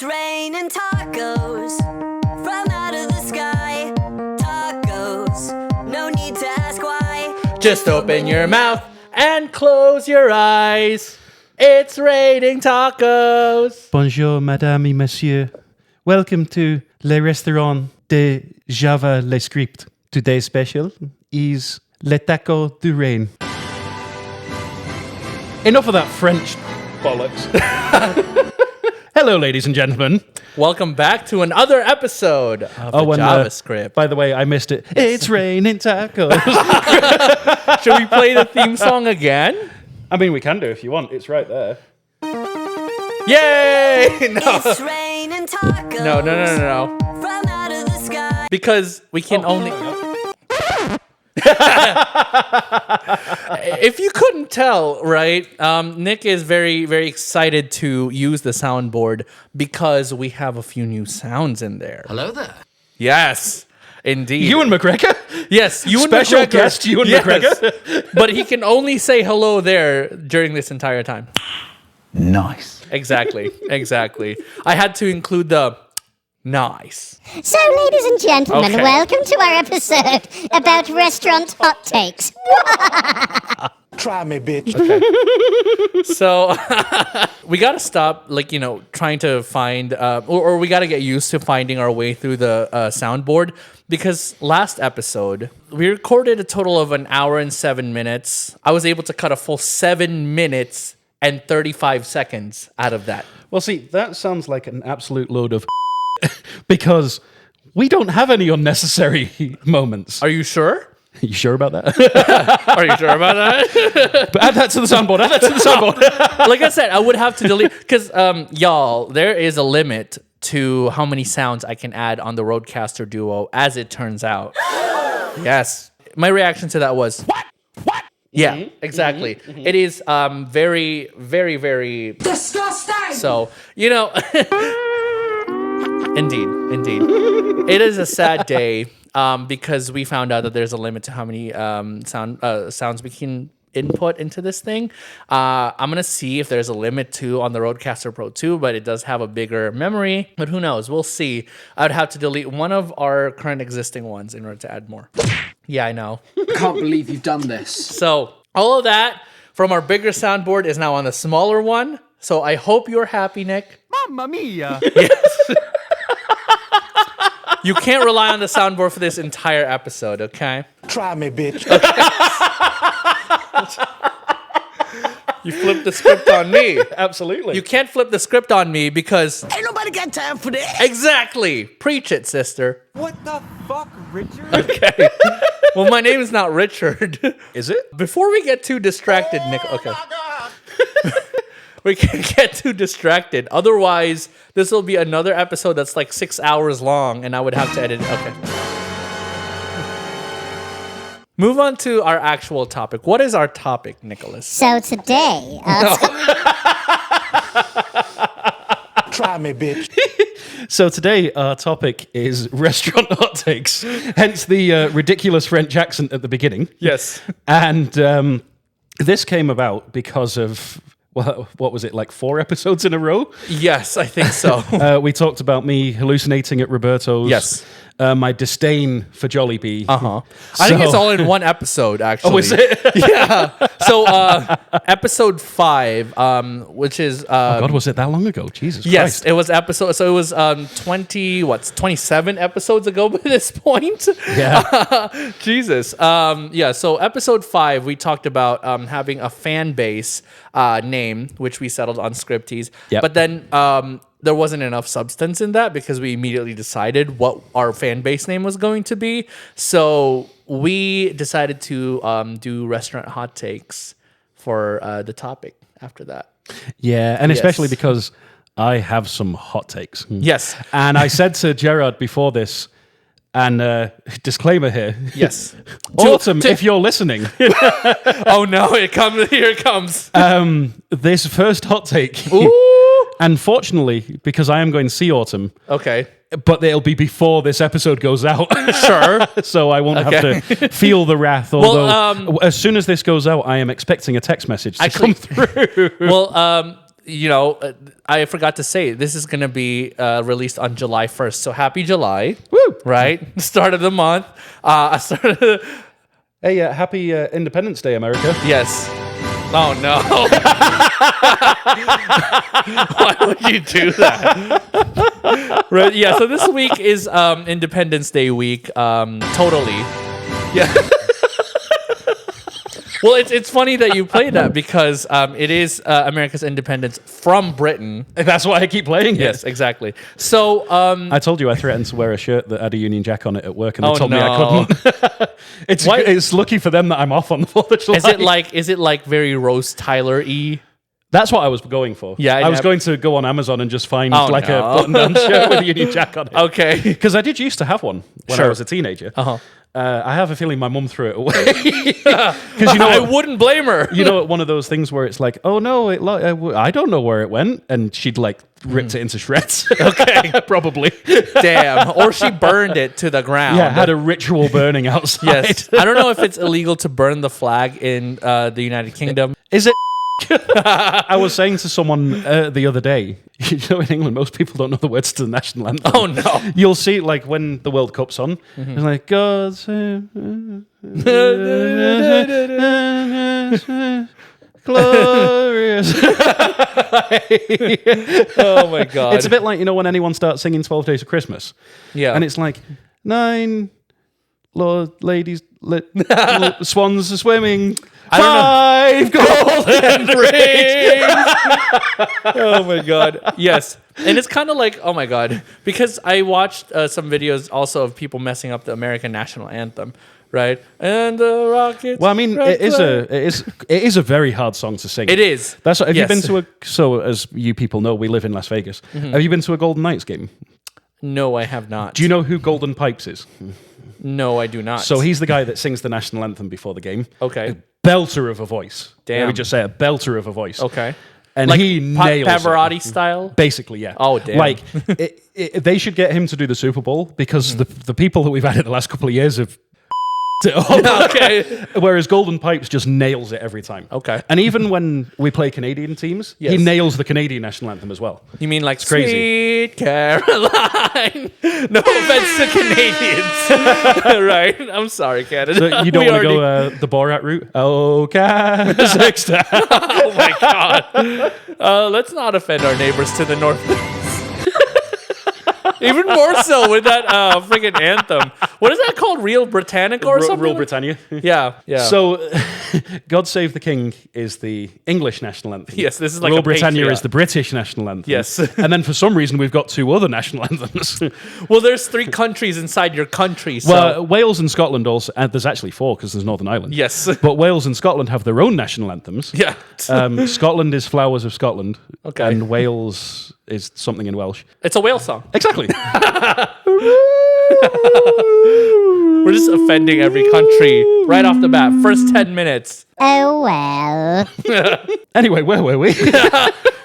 It's raining tacos from out of the sky. Tacos, no need to ask why. Just open your mouth and close your eyes. It's raining tacos. Bonjour, madame et monsieur. Welcome to le restaurant de JavaScript. Today's special is le taco du rain. Enough of that French bollocks. Hello, ladies and gentlemen. Welcome back to another episode of JavaScript. By the way, I missed it. It's raining tacos. Should we play the theme song again? I mean, we can do if you want. It's right there. Yay! No. It's raining tacos. No. From out of the sky. Because we can only... If you couldn't tell, right, Nick is very, very excited to use the soundboard because we have a few new sounds in there. Hello there. Yes, indeed. Ewan McGregor? Yes, Ewan Special McGregor. guest Ewan McGregor? But he can only say hello there during this entire time. Nice. Exactly. I had to include the nice. So, ladies and gentlemen, Okay. welcome to our episode about restaurant hot takes. Try me, bitch. So we got to stop, trying to find, or we got to get used to finding our way through the soundboard, because last episode we recorded a total of 1 hour and 7 minutes. I was able to cut a full 7 minutes and 35 seconds out of that. Well, see, that sounds like an absolute load of because we don't have any unnecessary moments. Are you sure? You sure about that? Are you sure about that? But add that to the soundboard. Like I said, I would have to delete, because y'all, there is a limit to how many sounds I can add on the Rodecaster Duo, as it turns out. Yes. My reaction to that was, What? Yeah, exactly. It is very, very, very Disgusting. so, Indeed. It is a sad day because we found out that there's a limit to how many sounds we can input into this thing. I'm going to see if there's a limit to on the Rodecaster Pro 2, but it does have a bigger memory. But who knows? We'll see. I would have to delete one of our current existing ones in order to add more. Yeah, I know. Can't believe you've done this. So all of that from our bigger soundboard is now on the smaller one. So I hope you're happy, Nick. Mamma mia. Yes. You can't rely on the soundboard for this entire episode, okay? Try me, bitch. You flipped the script on me. Absolutely. You can't flip the script on me because... Ain't nobody got time for that. Exactly. Preach it, sister. What the fuck, Richard? Okay. Well, my name is not Richard. Is it? Before we get too distracted, Nick... Okay. We can't get too distracted. Otherwise, this will be another episode that's like 6 hours long, and I would have to edit it. Okay. Move on to our actual topic. What is our topic, Nicholas? So, today, Try me, bitch. So today our topic is restaurant hot takes, hence the ridiculous French accent at the beginning. Yes. And this came about because of, well, what was it, like 4 episodes in a row? Yes, I think so. We talked about me hallucinating at Roberto's. Yes. My disdain for Jollibee. Uh-huh. I think it's all in one episode, actually. Oh, is it? Yeah. So, episode 5, which is... God, was it that long ago? Jesus yes, Christ. it was episode... So, it was 27 episodes ago by this point? Yeah. Jesus. So episode 5, we talked about having a fan base name, which we settled on Scripties. Yep. But then... there wasn't enough substance in that because we immediately decided what our fan base name was going to be. So we decided to do restaurant hot takes for the topic after that. Yeah, and especially Yes. because I have some hot takes. Yes. And I said to Gerard before this, and disclaimer here. Yes. Autumn, if you're listening. Oh no, here it comes. This first hot take. Ooh. Unfortunately, because I am going to see Autumn, Okay. but it'll be before this episode goes out. Sure. So I won't Okay. have to feel the wrath. Although, as soon as this goes out, I am expecting a text message to come through. Well, I forgot to say this is going to be released on July 1st. So happy July. Woo! Right? Start of the month. Hey, happy Independence Day, America. Yes. Oh, no. Why would you do that? Right. Yeah. So this week is Independence Day week. Totally. Yeah. Well, it's funny that you play that because it is America's independence from Britain. That's why I keep playing it. Yes, exactly. So I told you I threatened to wear a shirt that had a Union Jack on it at work, and they Oh, told me I no. couldn't. It's lucky for them that I'm off on the 4th of July. is it like very Rose Tyler-y? That's what I was going for. Yeah, I was going to go on Amazon and just find Oh, a no. button-down shirt with a Union Jack on it. Okay. Because I did used to have one when I Sure. was a teenager. Uh-huh. I have a feeling my mum threw it away. Because I wouldn't blame her. one of those things where it's like, oh no, I don't know where it went, and she'd like ripped it into shreds. Okay. Probably. Damn. Or she burned it to the ground. Yeah, had a ritual burning outside. Yes. I don't know if it's illegal to burn the flag in the United Kingdom. Is it? I was saying to someone the other day, in England, most people don't know the words to the national anthem. Oh, no. You'll see, like, when the World Cup's on, it's like, God save... glorious. Oh, my God. It's a bit like, when anyone starts singing 12 Days of Christmas. Yeah. And it's like, 9 ladies, swans are swimming. I 5 golden rings. Oh my God. Yes. And it's kind of like, oh my God, because I watched some videos also of people messing up the American national anthem, right? And the rockets. Well, I mean, it is a very hard song to sing. It is. That's what, have Yes. you been to so as you people know, we live in Las Vegas. Have you been to a Golden Knights game? No, I have not. Do you know who Golden Pipes is? No, I do not. So he's the guy that sings the national anthem before the game. Okay. Belter of a voice. Damn. Let me just say a belter of a voice. Okay. And Like he nails Pavarotti it. style? Basically, yeah. Oh, damn. Like, they should get him to do the Super Bowl because the people that we've had it the last couple of years have it up. Okay. Whereas Golden Pipes just nails it every time. Okay. And even when we play Canadian teams, Yes. he nails the Canadian national anthem as well. You mean like crazy. Sweet Caroline? No offense to Canadians. Right? I'm sorry, Canada. So you don't We want to already- go the Borat route? Oh, Kazakhstan. Oh my God. Let's not offend our neighbors to the north. Even more so with that friggin' anthem. What is that called? Real Britannica or something? Rule Britannia. Yeah, yeah. So, God Save the King is the English national anthem. Yes, this is like Rule a Britannia patriot. is the British national anthem. Yes. And then for some reason we've got 2 other national anthems. Well, there's 3 countries inside your country, so... Well, Wales and Scotland also, and there's actually 4 because there's Northern Ireland. Yes. But Wales and Scotland have their own national anthems. Yeah. Scotland is Flowers of Scotland. Okay. And Wales is something in Welsh. It's a whale song. Exactly. We're just offending every country right off the bat. First 10 minutes. Oh well. Anyway, where were we?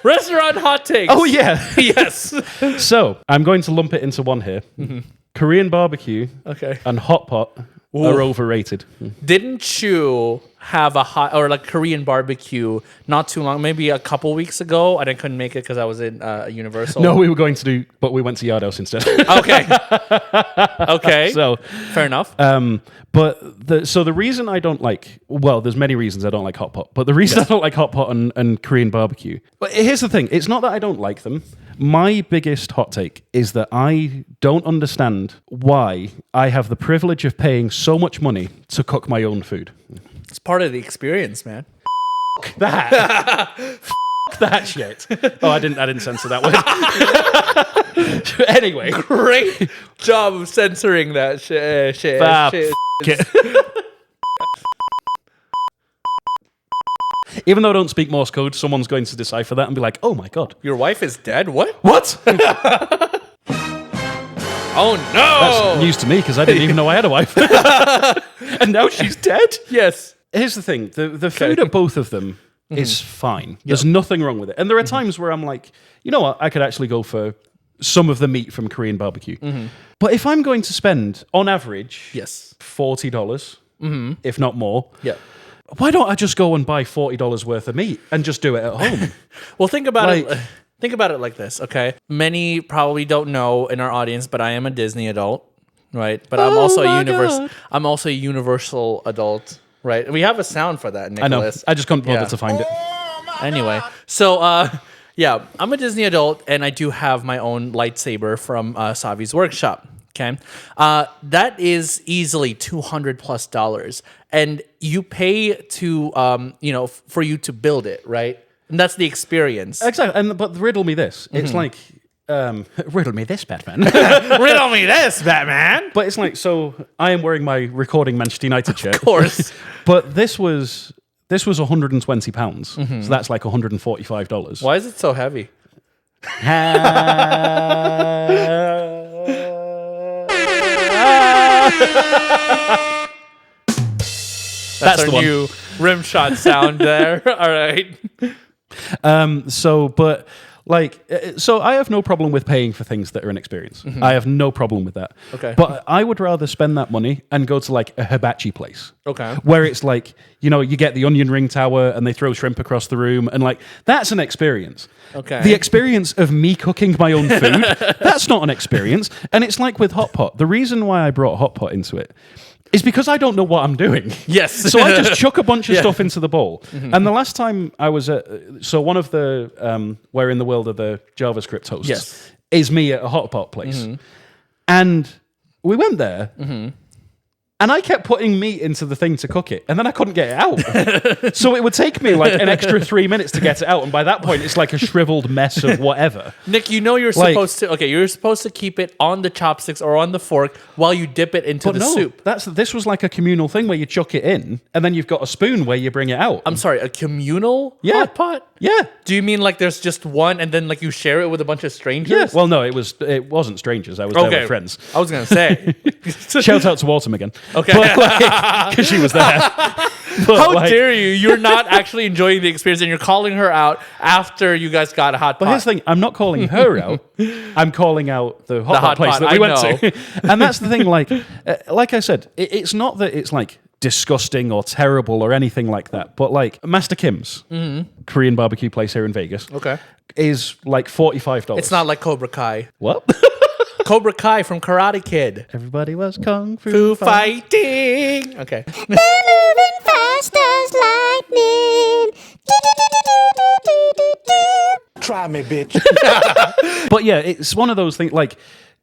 Restaurant hot takes. Oh, yeah. Yes. So, I'm going to lump it into one here. Korean barbecue Okay. and hot pot are overrated. Didn't you have a hot or like Korean barbecue not too long, maybe a couple weeks ago, and I couldn't make it because I was in Universal? No, we were going to do, but we went to Yard House instead. Okay. Okay. So, fair enough. but the reason I don't like, well, there's many reasons I don't like hot pot, but the reason I don't like hot pot and Korean barbecue, but here's the thing, it's not that I don't like them. My biggest hot take is that I don't understand why I have the privilege of paying so much money to cook my own food. It's part of the experience, man. That. That shit. Oh, I didn't censor that word. Anyway. Great job of censoring that shit. Even though I don't speak Morse code, someone's going to decipher that and be like, oh my God. Your wife is dead? What? What? Oh, no. That's news to me because I didn't even know I had a wife. And now she's dead? Yes. Here's the thing. The food at both of them is fine. There's nothing wrong with it. And there are times where I'm like, you know what? I could actually go for some of the meat from Korean barbecue. But if I'm going to spend, on average, Yes. $40, if not more, Yeah. why don't I just go and buy $40 worth of meat and just do it at home? Well, think about Like- it. Think about it like this, okay? Many probably don't know in our audience, but I am a Disney adult, right? But I'm also I'm also a universal adult, right? We have a sound for that, I know. Nicholas. I just couldn't bother Yeah. to find it. Anyway, so yeah, I'm a Disney adult, and I do have my own lightsaber from Savi's workshop. Okay, that is easily $200+ and you pay to for you to build it, right? And that's the experience. Exactly. But riddle me this. It's like, riddle me this, Batman. Riddle me this, Batman. But it's like, so I am wearing my recording Manchester United shirt. Of course. But this was £120. So that's like $145. Why is it so heavy? That's the our one. new rim shot sound there. All right. So I have no problem with paying for things that are an experience. I have no problem with that. Okay. But I would rather spend that money and go to like a hibachi place. Okay. Where it's like, you get the onion ring tower and they throw shrimp across the room and like, that's an experience. Okay. The experience of me cooking my own food, that's not an experience. And it's like with hot pot. The reason why I brought hot pot into it is because I don't know what I'm doing. Yes. So I just chuck a bunch of Yeah. stuff into the bowl. And the last time I was at, so one of the, Where in the World are the JavaScript hosts, Yes. is me at a hot pot place. And we went there. And I kept putting meat into the thing to cook it, and then I couldn't get it out. So it would take me like an extra 3 minutes to get it out, and by that point, it's like a shriveled mess of whatever. Nick, you're supposed to. Okay, you're supposed to keep it on the chopsticks or on the fork while you dip it into the soup. This was like a communal thing where you chuck it in, and then you've got a spoon where you bring it out. I'm sorry, a communal Yeah. hot pot? Yeah. Do you mean like there's just one and then like you share it with a bunch of strangers? Yeah. Well, no, it wasn't strangers. I was there with friends. I was gonna say. Shout out to Autumn again. Okay. Because she was there. How dare you? You're not actually enjoying the experience and you're calling her out after you guys got a hot pot. But here's the thing, I'm not calling her out. I'm calling out the hot pot hot place pot, that we I went know. to. And that's the thing, like I said, it's not that it's like disgusting or terrible or anything like that. But like Master Kim's Korean barbecue place here in Vegas Okay. is like $45. It's not like Cobra Kai. What? Cobra Kai from Karate Kid. Everybody was kung fu Fu fighting. Okay. They're moving fast as lightning. Do-do-do-do-do-do-do. Try me, bitch. But yeah, it's one of those things like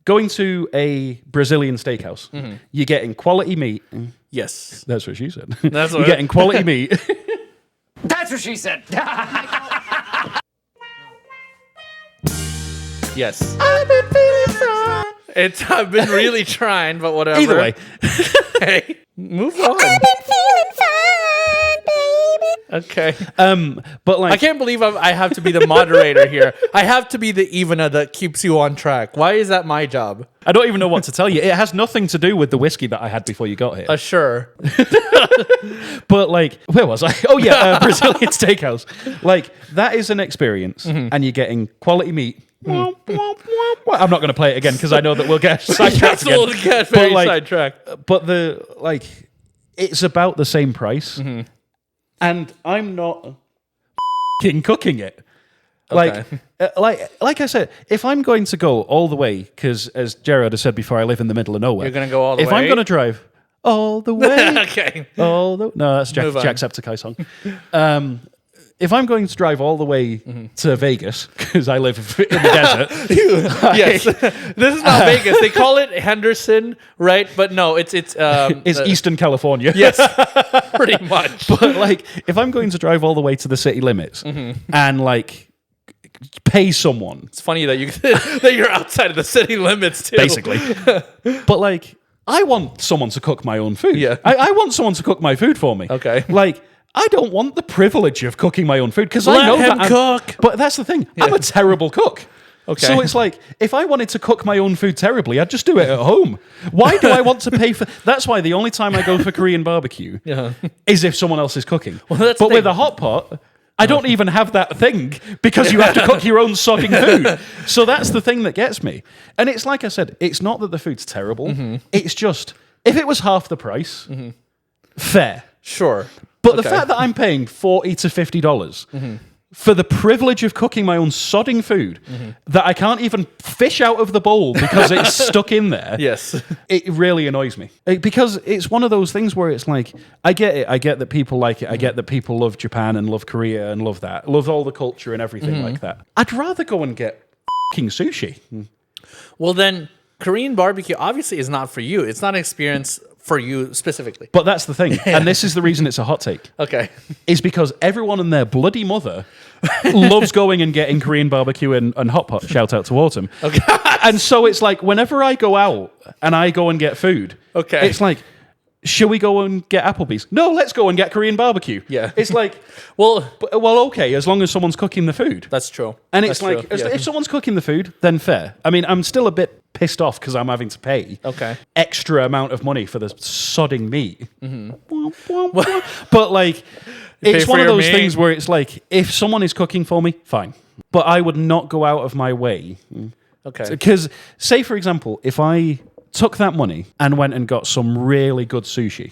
going to a Brazilian steakhouse. You're getting quality meat. Yes. That's what she said. That's what You're getting quality meat. That's what she said. Yes. I've been feeling fine. I've been really trying, but whatever. Either way. Hey, move on. I've been feeling fine, baby. Okay. But like I can't believe I have to be the moderator here. I have to be the evener that keeps you on track. Why is that my job? I don't even know what to tell you. It has nothing to do with the whiskey that I had before you got here. Sure. But like, where was I? Oh yeah, Brazilian steakhouse. Like that is an experience, and you're getting quality meat. I'm not going to play it again because I know that we'll get sidetracked again. We'll get very But, like, sidetracked. But it's about the same price, and I'm not cooking it. Like, like I said, if I'm going to go all the way, because as Gerard has said before, I live in the middle of nowhere. You're gonna go all the If way? I'm going to drive all the way, Okay. no, that's Move on. Jacksepticeye song. If I'm going to drive all the way to Vegas, because I live in the desert, Yes. This is not Vegas. They call it Henderson, right? But no, it's Eastern California. Yes. Pretty much. But like, if I'm going to drive all the way to the city limits and like pay someone, It's funny that you're outside of the city limits too. basically, but like, I want someone to cook my own food. Yeah. I want someone to cook my food for me. Okay. Like, I don't want the privilege of cooking my own food because I Let know him that cook. But that's the thing. I'm a terrible cook. Okay. So it's like, if I wanted to cook my own food terribly, I'd just do it at home. Why do I want to pay for... That's why the only time I go for Korean barbecue is if someone else is cooking. that's But the with thing. a hot pot, I don't even have that thing because you have to cook your own sodding food. So that's the thing that gets me. And it's like I said, it's not that the food's terrible. It's just, if it was half the price, fair. Sure. But the fact that I'm paying $40 to $50 for the privilege of cooking my own sodding food that I can't even fish out of the bowl because it's stuck in there. Yes. It really annoys me. Because it's one of those things where it's like, I get it. I get that people like it. I get that people love Japan and love Korea and love that. Love all the culture and everything like that. I'd rather go and get fucking sushi. Well, then Korean barbecue obviously is not for you. It's not an experience for you specifically. But that's the thing. And this is the reason it's a hot take. Okay. Is because everyone and their bloody mother loves going and getting Korean barbecue and hot pot. Shout out to Autumn. Okay. And so it's like, whenever I go out and I go and get food, Okay. it's like, should we go and get Applebee's? No, let's go and get Korean barbecue. Yeah. It's like, Well, okay, as long as someone's cooking the food. that's true. And That's it's like, true. if someone's cooking the food, then fair. I mean, I'm still a bit pissed off because I'm having to pay extra amount of money for the sodding meat. But like, it's for one of your those meat. things where it's like, if someone is cooking for me, fine. But I would not go out of my way. Okay. Because, say, for example, if I took that money and went and got some really good sushi,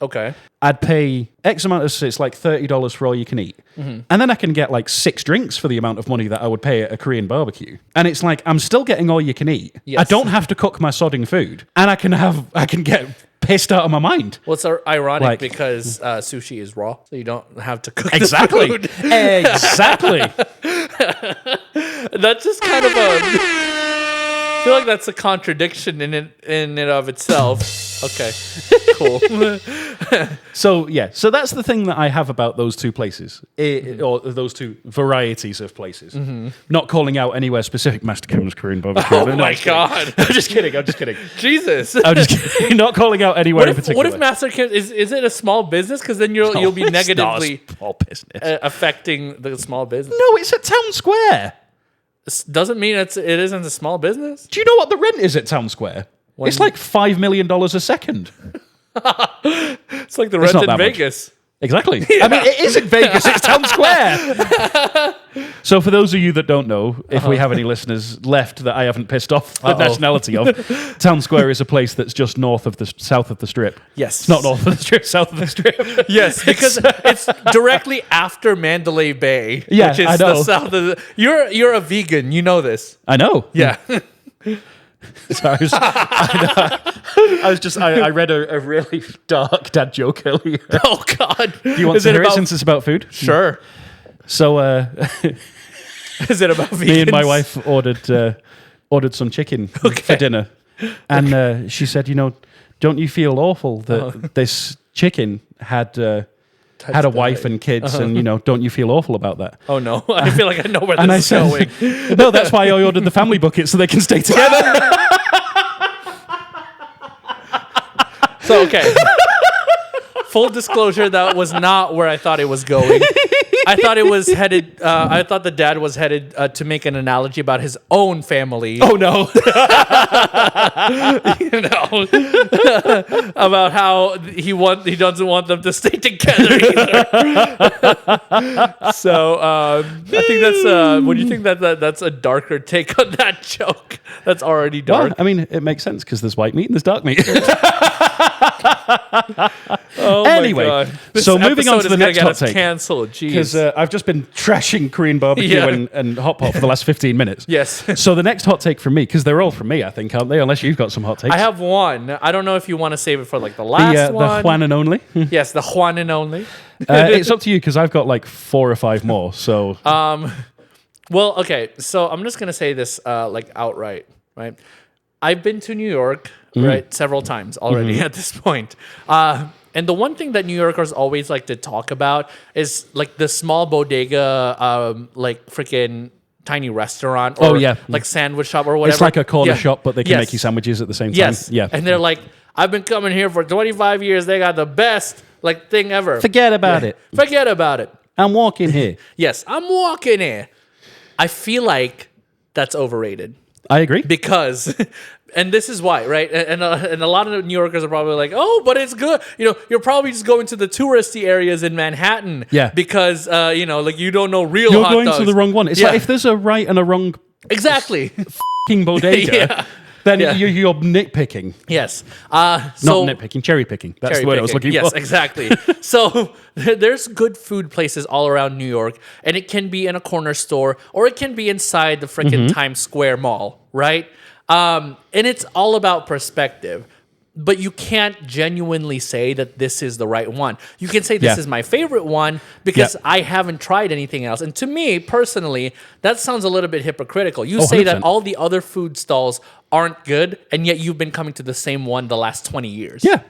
Okay. I'd pay X amount of, it's like $30 for all you can eat. And then I can get like 6 drinks for the amount of money that I would pay at a Korean barbecue. And it's like, I'm still getting all you can eat. Yes. I don't have to cook my sodding food. And I can get pissed out of my mind. Well, it's ironic Like- because sushi is raw, so you don't have to cook Exactly. the food. Exactly. That's just kind of I feel like that's a contradiction in it of itself. Okay, cool. So that's the thing that I have about those two places, or those two varieties of places. Not calling out anywhere specific. Master Kim's Korean barbecue. Oh No, my I'm just kidding. God. I'm just kidding. I'm just kidding. Jesus. I'm just kidding. Not calling out anywhere in particular. What if Master Kim is it a small business? Because then you'll be It's not a negatively small business. affecting the small business. No, it's at Town Square. Doesn't mean it isn't a small business. Do you know what the rent is at Town Square? It's like $5 million a second. It's like the It's rent not in that much. Vegas. Exactly. I mean, it is in Vegas. It's Town Square. So for those of you that don't know, if we have any listeners left that I haven't pissed off the nationality of, Town Square is a place that's just south of the Strip. Yes. It's not north of the Strip, south of the Strip. Yes, because it's directly after Mandalay Bay, Yeah, which is I know. the south of the... You're a vegan, you know this. I know. Yeah. So I read a really dark dad joke earlier. Oh, God. Do you want to hear it since it's about food? Sure. So Is it about vegans? me and my wife ordered some chicken for dinner. And she said, don't you feel awful that this chicken had a wife and kids and, don't you feel awful about that? Oh, no. I feel like I know where And I this is said, going. no, that's why I ordered the family bucket so they can stay together. So, okay. Full disclosure, that was not where I thought it was going. I thought it was headed. I thought the dad was headed to make an analogy about his own family. Oh, no. About how he doesn't want them to stay together either. So I think that's. Would you think that's a darker take on that joke? That's already dark. Well, I mean, it makes sense because there's white meat and there's dark meat. Oh Anyway, my God. This so moving on episode to the is gonna next get hot us take. Cancelled. Because Jeez. I've just been trashing Korean barbecue Yeah. and hot pot for the last 15 minutes. Yes. So the next hot take from me, because they're all from me, I think, aren't they? Unless you've got some hot takes. I have one. I don't know if you want to save it for like the last the one. Juan and only. Yes, the Juan and only. It's up to you because I've got like 4 or 5 more. So Well, okay. So I'm just gonna say this like outright, right? I've been to New York, right, several times already at this point. And the one thing that New Yorkers always like to talk about is like the small bodega, like freaking tiny restaurant or like sandwich shop or whatever. it's like a corner shop, but they can Yes. make you sandwiches at the same time. Yes. Yeah. And they're like, I've been coming here for 25 years. They got the best like thing ever. Forget about it. Forget about it. I'm walking here. Yes, I'm walking here. I feel like that's overrated I agree. because, and this is why, right? And a lot of New Yorkers are probably like, oh, but it's good. You're probably just going to the touristy areas in Manhattan. Yeah. Because, like you don't know real You're hot going dogs. to the wrong one. It's Yeah. like if there's a right and a wrong Exactly. f***ing bodega, Yeah. Then you're nitpicking. Yes. Not nitpicking, cherry picking. That's the word I was looking yes, for. exactly. So there's good food places all around New York, and it can be in a corner store or it can be inside the freaking Times Square Mall, right? And it's all about perspective. But you can't genuinely say that this is the right one. You can say this is my favorite one because I haven't tried anything else. And to me, personally, that sounds a little bit hypocritical. You say 100%. that all the other food stalls aren't good, and yet you've been coming to the same one the last 20 years. Yeah.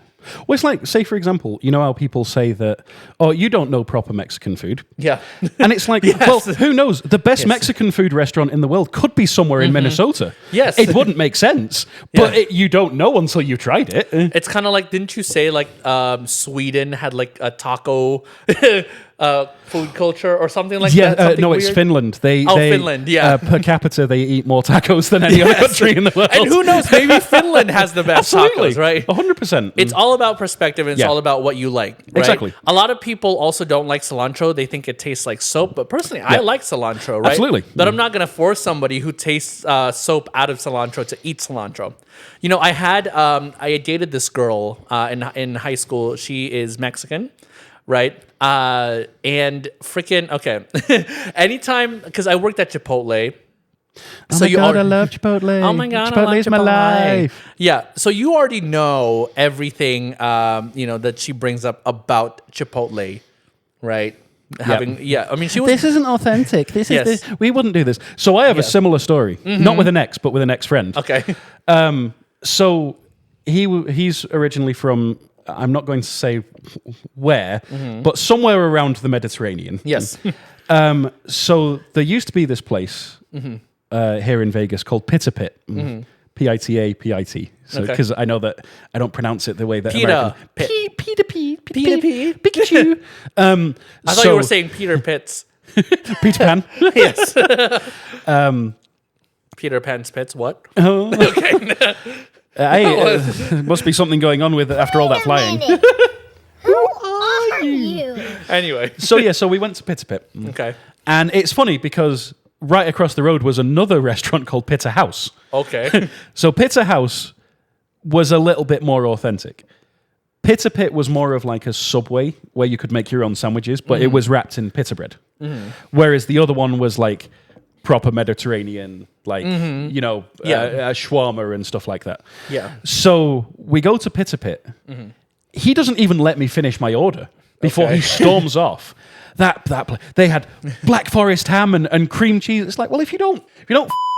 Well, it's like, say, for example, you know how people say that, oh, you don't know proper Mexican food. Yeah. And it's like, well, who knows? The best Mexican food restaurant in the world could be somewhere in Minnesota. Yes. It wouldn't make sense, but you don't know until you've tried it. It's kind of like, didn't you say like Sweden had like a taco food culture or something like that? Yeah, Something no, it's weird? Finland. They Finland, yeah. Per capita, they eat more tacos than any other country in the world. And who knows, maybe Finland has the best Absolutely. tacos, right? 100%. It's all about perspective, and it's all about what you like. Right? Exactly. A lot of people also don't like cilantro. They think it tastes like soap, but personally, I like cilantro, right? Absolutely. But I'm not going to force somebody who tastes soap out of cilantro to eat cilantro. You know, I dated this girl in high school. She is Mexican, right? And freaking, okay. Anytime, because I worked at Chipotle. Oh my God, I love Chipotle. Oh my God, Chipotle is my life. Yeah, so you already know everything, that she brings up about Chipotle, right? I mean, she was. This isn't authentic. This Yes. is this. We wouldn't do this. So I have a similar story, not with an ex, but with an ex-friend. Okay. So he's originally from, I'm not going to say where, but somewhere around the Mediterranean. Yes. So there used to be this place here in Vegas called Pita Pit. Pita Pit. So because I know that I don't pronounce it the way that Pita American Pit. Pita Pit. Pita Pit. Pikachu. I thought you were saying Peter Pitts. Peter Pan. Yes. Peter Pan's Pits. What? Okay. Must be something going on with it after all that flying. Who are you? Anyway. So we went to Pita Pit. Okay. And it's funny because right across the road was another restaurant called Pita House. Okay. So Pita House was a little bit more authentic. Pita Pit was more of like a Subway where you could make your own sandwiches, but it was wrapped in pita bread. Whereas the other one was like proper Mediterranean, like, a shawarma and stuff like that. Yeah. So we go to Pita Pit. He doesn't even let me finish my order before he storms off. They had Black Forest ham and cream cheese. It's like, well, if you don't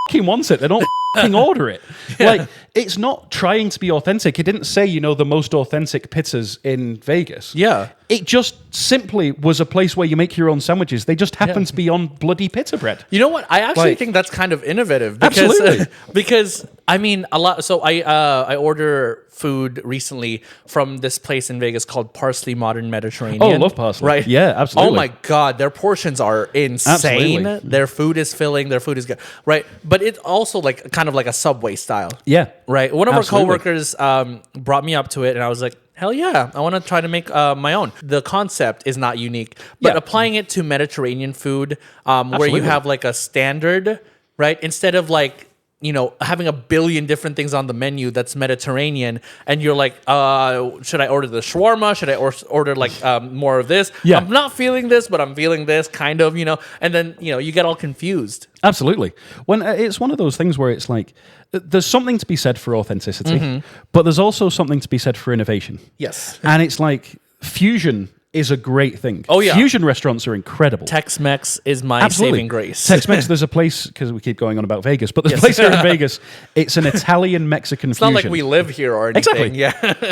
fucking want it, then don't fucking order it. Like, it's not trying to be authentic. It didn't say, the most authentic pizzas in Vegas. Yeah. It just simply was a place where you make your own sandwiches. They just happen to be on bloody pita bread. You know what? I actually think that's kind of innovative. Because, Absolutely. Because, I mean, a lot. So I order food recently from this place in Vegas called Parsley Modern Mediterranean. Oh, I love parsley. Right? Yeah, absolutely. Oh my God, their portions are insane. Absolutely. Their food is filling. Their food is good. Right? But it's also like kind of like a Subway style. Yeah. Right? One of Absolutely. our coworkers brought me up to it, and I was like, hell yeah, I want to try to make my own. The concept is not unique, but applying it to Mediterranean food, where you have like a standard, right? Instead of like, having a billion different things on the menu that's Mediterranean, and you're like, should I order the shawarma? Should I order like more of this? Yeah. I'm not feeling this, but I'm feeling this, kind of, and then, you get all confused. Absolutely. When it's one of those things where it's like, there's something to be said for authenticity, but there's also something to be said for innovation. Yes. And it's like, fusion is a great thing. Oh, yeah. Fusion restaurants are incredible. Tex-Mex is my Absolutely. saving grace. Tex-Mex, there's a place, because we keep going on about Vegas, but there's a place here in Vegas. It's an Italian-Mexican It's fusion. not like we live here or anything. Exactly. Yeah.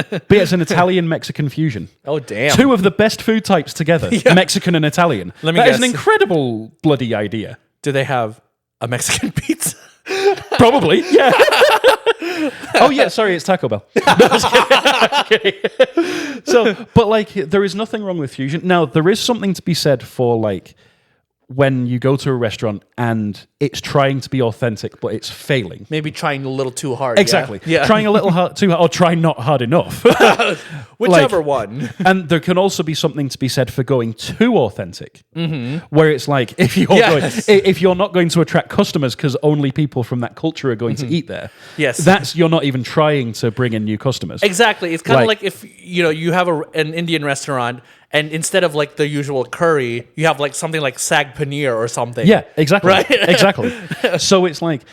But it's an Italian-Mexican fusion. Oh, damn. Two of the best food types together, Mexican and Italian. Let me That is an guess. incredible bloody idea. Do they have a Mexican pizza? Probably, yeah. Oh, yeah, sorry, it's Taco Bell. No, I'm just kidding. So, but like, there is nothing wrong with fusion. Now, there is something to be said for like, when you go to a restaurant and it's trying to be authentic, but it's failing. Maybe trying a little too hard. Exactly. Yeah. Trying a little too hard or trying not hard enough. Whichever one. And there can also be something to be said for going too authentic, where it's like if you're not going to attract customers because only people from that culture are going to eat there. Yes. You're not even trying to bring in new customers. Exactly. It's kind of like if you have an Indian restaurant and instead of like the usual curry, you have like something like sag paneer or something. Yeah, exactly. Right? Exactly. So it's like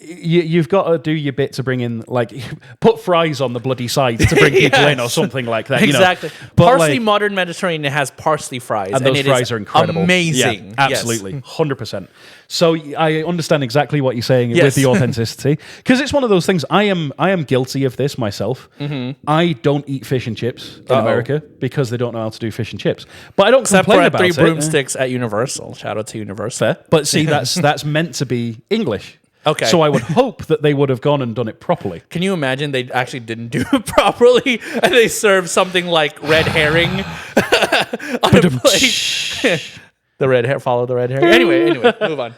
you've got to do your bit to bring in, like, put fries on the bloody side to bring people in or something like that. Exactly. But Parsley Modern Mediterranean has parsley fries. and those fries are incredible. Amazing. Yeah, absolutely. 100%. So I understand exactly what you're saying with the authenticity. Because it's one of those things, I am guilty of this myself. I don't eat fish and chips in America because they don't know how to do fish and chips. But I don't Except complain for about Three it. Broomsticks at Universal. Shout out to Universal. But see, that's meant to be English. Okay. So I would hope that they would have gone and done it properly. Can you imagine they actually didn't do it properly and they served something like red herring on a plate? The red hair, follow the red hair. Anyway, move on.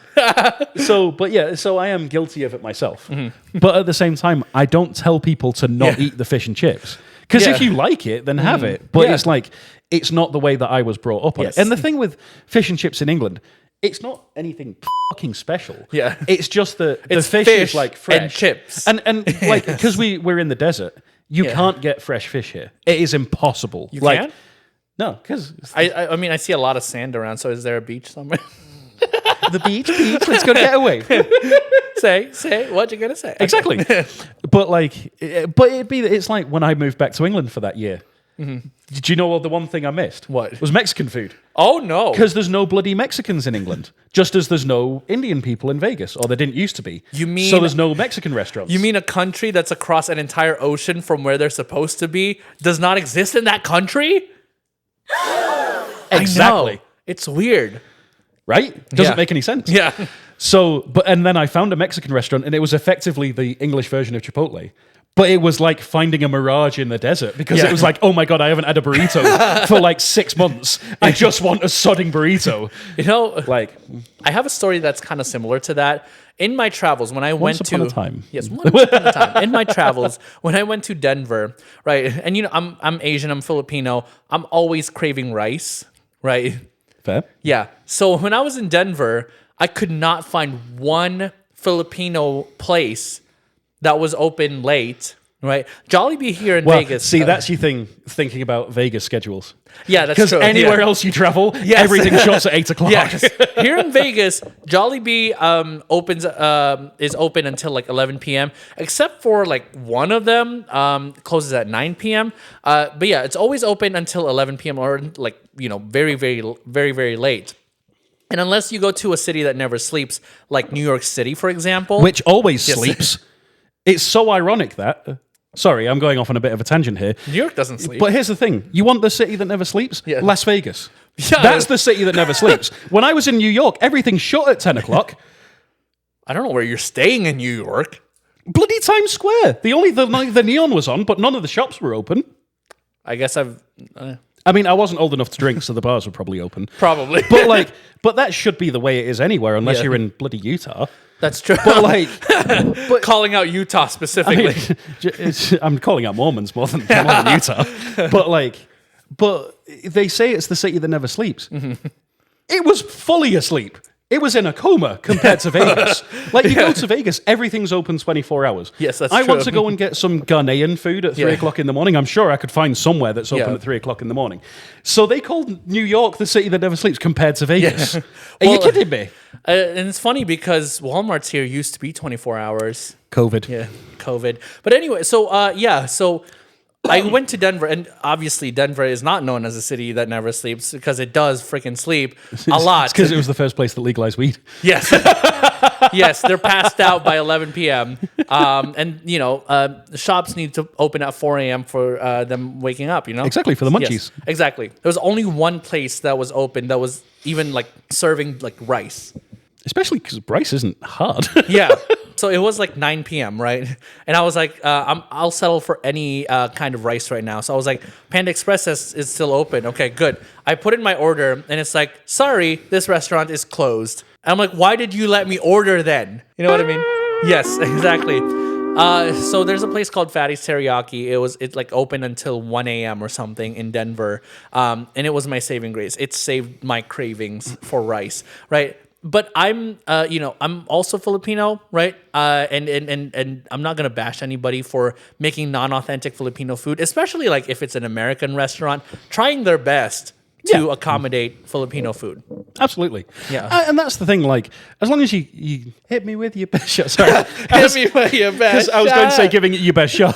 So I am guilty of it myself. But at the same time, I don't tell people to not eat the fish and chips. Because if you like it, then have it. But it's like, it's not the way that I was brought up on it. And the thing with fish and chips in England, it's not anything fucking special. Yeah. It's just the fish is like fresh. And chips. And like, because we're in the desert, you can't get fresh fish here. It is impossible. You can't? No, because I mean, I see a lot of sand around, so is there a beach somewhere? the beach, let's go get away. Say, what you gonna say? Exactly. But it's like when I moved back to England for that year. Did you know the one thing I missed? What? Was Mexican food. Oh, no. Because there's no bloody Mexicans in England. Just as there's no Indian people in Vegas, or there didn't used to be. You mean... So there's no Mexican restaurants. You mean a country that's across an entire ocean from where they're supposed to be does not exist in that country? Exactly. I know. It's weird. Right? Doesn't make any sense. Yeah. So, and then I found a Mexican restaurant, and it was effectively the English version of Chipotle. But it was like finding a mirage in the desert because it was like, oh my God, I haven't had a burrito for like 6 months. I just want a sodding burrito. You know, Like, I have a story that's kind of similar to that. In my travels, when I went to... Once upon a time. Yes, once upon a time. In my travels, when I went to Denver, right, and you know, I'm Asian, I'm Filipino, I'm always craving rice, right? fair. Yeah. So when I was in Denver, I could not find one Filipino place that was open late, right? Jollibee here in Vegas. See, that's your thing, thinking about Vegas schedules. Yeah, that's true. Because anywhere else you travel, everything shuts at 8 o'clock. Yes. Here in Vegas, Jollibee is open until like 11 p.m., except for like one of them closes at 9 p.m. But yeah, it's always open until 11 p.m. or like, you know, very, very, very, very late. And unless you go to a city that never sleeps, like New York City, for example. Which always sleeps. It's so ironic that... Sorry, I'm going off on a bit of a tangent here. New York doesn't sleep. But here's the thing. You want the city that never sleeps? Yeah. Las Vegas. Yeah. That's the city that never sleeps. When I was in New York, everything shut at 10 o'clock. I don't know where you're staying in New York. Bloody Times Square. The neon was on, but none of the shops were open. I guess I've... I mean, I wasn't old enough to drink, so the bars were probably open. Probably. But that should be the way it is anywhere, unless you're in bloody Utah. That's true. But calling out Utah specifically. I'm calling out Mormons more than Utah. But they say it's the city that never sleeps. Mm-hmm. It was fully asleep. It was in a coma compared to Vegas. You go to Vegas, everything's open 24 hours. Yes, that's I true. want to go and get some Ghanaian food at 3 o'clock in the morning. I'm sure I could find somewhere that's open at 3 o'clock in the morning. So they called New York the city that never sleeps compared to Vegas. Yeah. Are you kidding me? And it's funny because Walmart's here used to be 24 hours. COVID. Yeah, COVID. But anyway, so I went to Denver, and obviously Denver is not known as a city that never sleeps because it does freaking sleep a lot. It's because it was the first place that legalized weed. Yes. Yes, they're passed out by 11 p.m. And, you know, the shops need to open at 4 a.m. for them waking up, you know? Exactly, for the munchies. Yes, exactly. There was only one place that was open that was even, like, serving, like, rice. Especially because rice isn't hard. Yeah. it was like 9 p.m., right? And I was like, I'll settle for any kind of rice right now. So I was like, Panda Express is still open. Okay, good. I put in my order, and it's like, sorry, this restaurant is closed. And I'm like, why did you let me order then? You know what I mean? Yes, exactly. So there's a place called Fatty's Teriyaki. It's like open until 1 a.m. or something in Denver. And it was my saving grace. It saved my cravings for rice, right? But I'm also Filipino, right? And I'm not gonna bash anybody for making non-authentic Filipino food, especially like if it's an American restaurant trying their best to accommodate Filipino food. Absolutely. Yeah. And that's the thing, like, as long as you hit me with your best shot. Sorry. Hit me with your best I was going to say shot. giving it your best shot.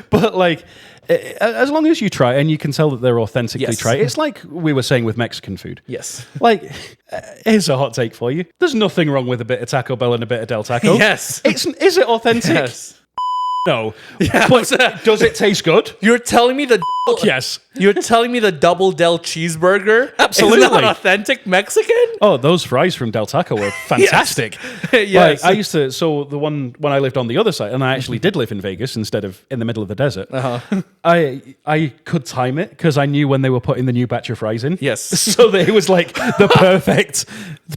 But, like, as long as you try and you can tell that they're authentically Yes. tried, it's like we were saying with Mexican food. Yes. Like, here's a hot take for you. There's nothing wrong with a bit of Taco Bell and a bit of Del Taco. Yes. Is it authentic? Yes. No. But does it taste good? You're telling me Yes. You're telling me the double Del cheeseburger Absolutely. is not authentic Mexican? Oh, those fries from Del Taco were fantastic. Yes. Like, I used to, so the one when I lived on the other side, and I actually did live in Vegas instead of in the middle of the desert, I could time it because I knew when they were putting the new batch of fries in. Yes. So that it was like the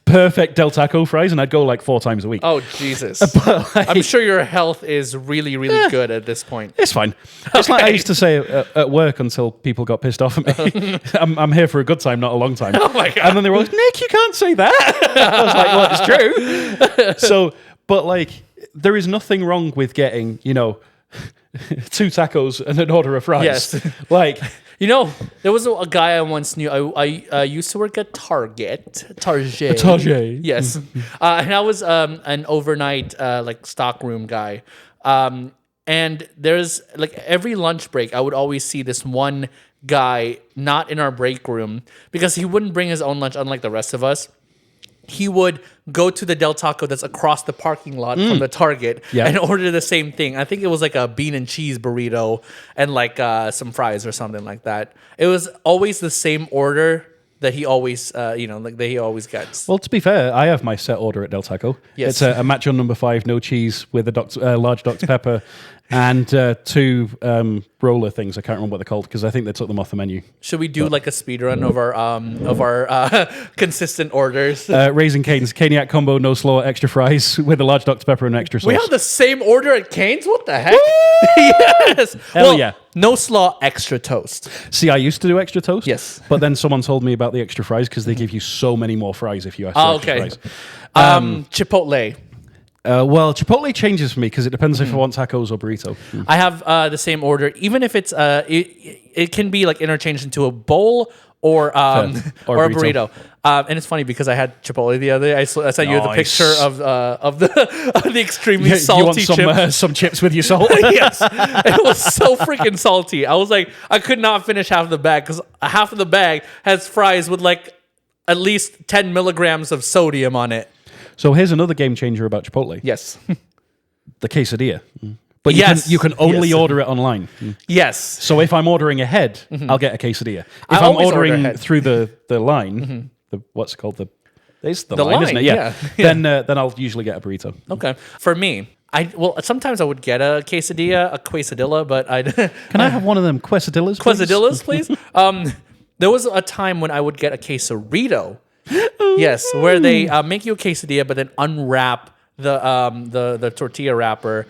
perfect Del Taco fries, and I'd go like 4 times a week. Oh, Jesus. But, like, I'm sure your health is really, really good at this point. it's fine. It's like I used to say at work until people got pissed off at me. I'm here for a good time, not a long time. Oh my God. And then they were like, Nick, you can't say that. I was like, well, it's true. So, but like, there is nothing wrong with getting, 2 tacos and an order of fries. Yes. Like, You know, there was a guy I once knew. I used to work at Target. Yes. And I was an overnight like stockroom guy. And there's like every lunch break, I would always see this one guy not in our break room because he wouldn't bring his own lunch, unlike the rest of us. He would go to the Del Taco that's across the parking lot from the Target and order the same thing. I think it was like a bean and cheese burrito and like some fries or something like that. It was always the same order that he always, that he always gets. well, to be fair, I have my set order at Del Taco. Yes. It's a macho number 5, no cheese with a large Dr. Pepper and 2 roller things. I can't remember what they're called because I think they took them off the menu. Should we do like a speed run of our consistent orders? Raisin Cane's Caniac combo, no slaw, extra fries with a large Dr. Pepper and extra sauce. We have the same order at Cane's? What the heck? Yes. Hell yeah. No slaw, extra toast. See, I used to do extra toast. Yes. But then someone told me about the extra fries because they give you so many more fries if you ask for extra Okay. fries. Chipotle. Well, Chipotle changes for me because it depends if I want tacos or burrito. I have the same order, even if it's it can be like interchanged into a bowl or a burrito. And it's funny because I had Chipotle the other day. I sent you the Nice. picture of the extremely salty you want chips. some chips with your salt? Yes, it was so freaking salty. I was like, I could not finish half of the bag because half of the bag has fries with like at least 10 milligrams of sodium on it. So here's another game changer about Chipotle. Yes. The quesadilla. But Yes. you can only Yes. order it online. Yes. So if I'm ordering ahead, I'll get a quesadilla. If I I'm always order ordering ahead. through the line, what's it called? It's the line, line, isn't it? yeah. Then I'll usually get a burrito. Okay. For me, sometimes I would get a quesadilla, but I'd Can I have one of them quesadillas? please? quesadillas, please. There was a time when I would get a quesarito. Yes, where they make you a quesadilla, but then unwrap the tortilla wrapper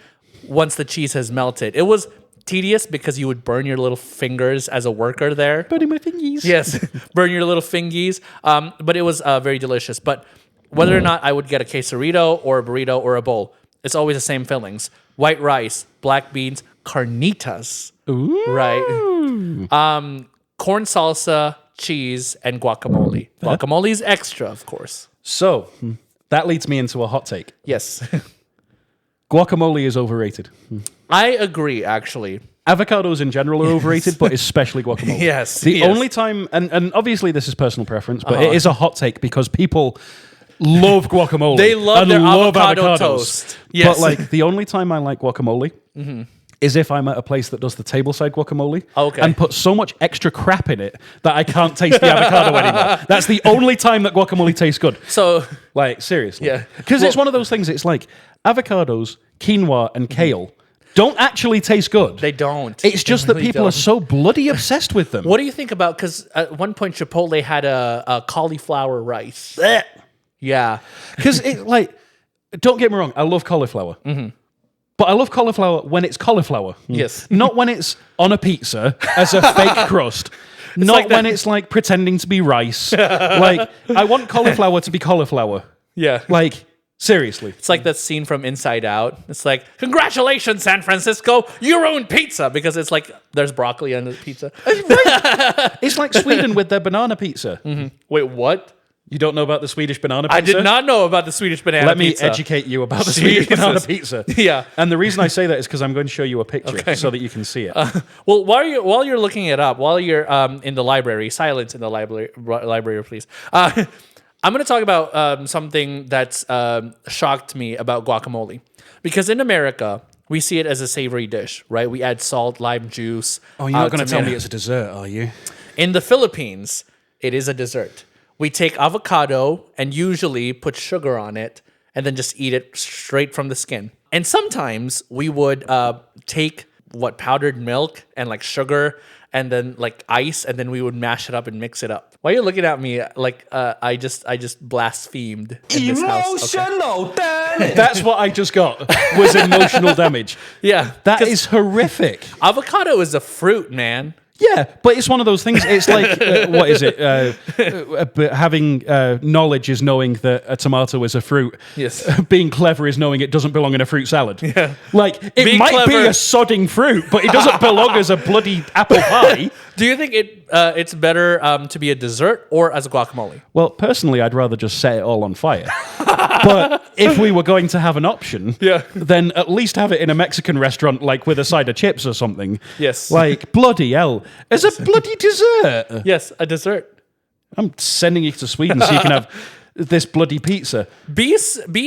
once the cheese has melted. It was tedious because you would burn your little fingers as a worker there. Burning my fingies. Yes, burn your little fingies. But it was very delicious. But whether or not I would get a quesarito or a burrito or a bowl, it's always the same fillings: white rice, black beans, carnitas, right? Corn salsa, cheese, and guacamole. Guacamole is extra, of course. So that leads me into a hot take. Yes, Guacamole is overrated. I agree. Actually, Avocados in general are overrated, but especially guacamole. Yes, The yes. only time, and obviously this is personal preference, but it is a hot take because people love guacamole. They love and their love avocado avocados. toast. Yes. But like the only time I like guacamole is if I'm at a place that does the tableside guacamole Okay. and put so much extra crap in it that I can't taste the avocado anymore. That's the only time that guacamole tastes good. So Like, seriously. Yeah. Because it's Well- one of those things, it's like avocados, quinoa, and kale don't actually taste good. they don't. It's just They that really people are don't. so bloody obsessed with them. What do you think about? Because at one point Chipotle had a cauliflower rice. Yeah. Because it, like, don't get me wrong, I love cauliflower. But I love cauliflower when it's cauliflower. Yes. Not when it's on a pizza as a fake crust. Not like when that- it's like pretending to be rice. Like, I want cauliflower to be cauliflower. Yeah. Like, seriously. It's like that scene from Inside Out. It's like, congratulations, San Francisco, you ruined pizza, because it's like there's broccoli on the pizza. It's like Sweden with their banana pizza. Wait, what? You don't know about the Swedish banana pizza? I did not know about the Swedish banana Let me pizza. educate you about the Swedish Jesus. banana pizza. Yeah. And the reason I say that is because I'm going to show you a picture so that you can see it. Well, while you're looking it up, while you're in the library, silence in the library, please. I'm going to talk about something that's shocked me about guacamole, because in America we see it as a savory dish, right? We add salt, lime juice. Oh, you're not going to tell tomato. me it's a dessert, are you? In the Philippines, it is a dessert. We take avocado and usually put sugar on it and then just eat it straight from the skin. And sometimes we would take powdered milk and like sugar and then like ice, and then we would mash it up and mix it up. Why are you looking at me like I just blasphemed in this house? Okay. Emotional damage. That's what I just got, was emotional damage. Yeah, That 'cause is horrific. avocado is a fruit, man. Yeah, but it's one of those things. It's like, what is it? But having knowledge is knowing that a tomato is a fruit. Yes. Being clever is knowing it doesn't belong in a fruit salad. Yeah. Like, it Being might be clever- a sodding fruit, but it doesn't belong as a bloody apple pie. Do you think it's better to be a dessert or as a guacamole? Well, personally, I'd rather just set it all on fire. But if we were going to have an option, Yeah. then at least have it in a Mexican restaurant, like with a side of chips or something. Yes. Like, bloody hell. As a bloody dessert. Yes, a dessert. I'm sending you to Sweden so you can have this bloody pizza. Be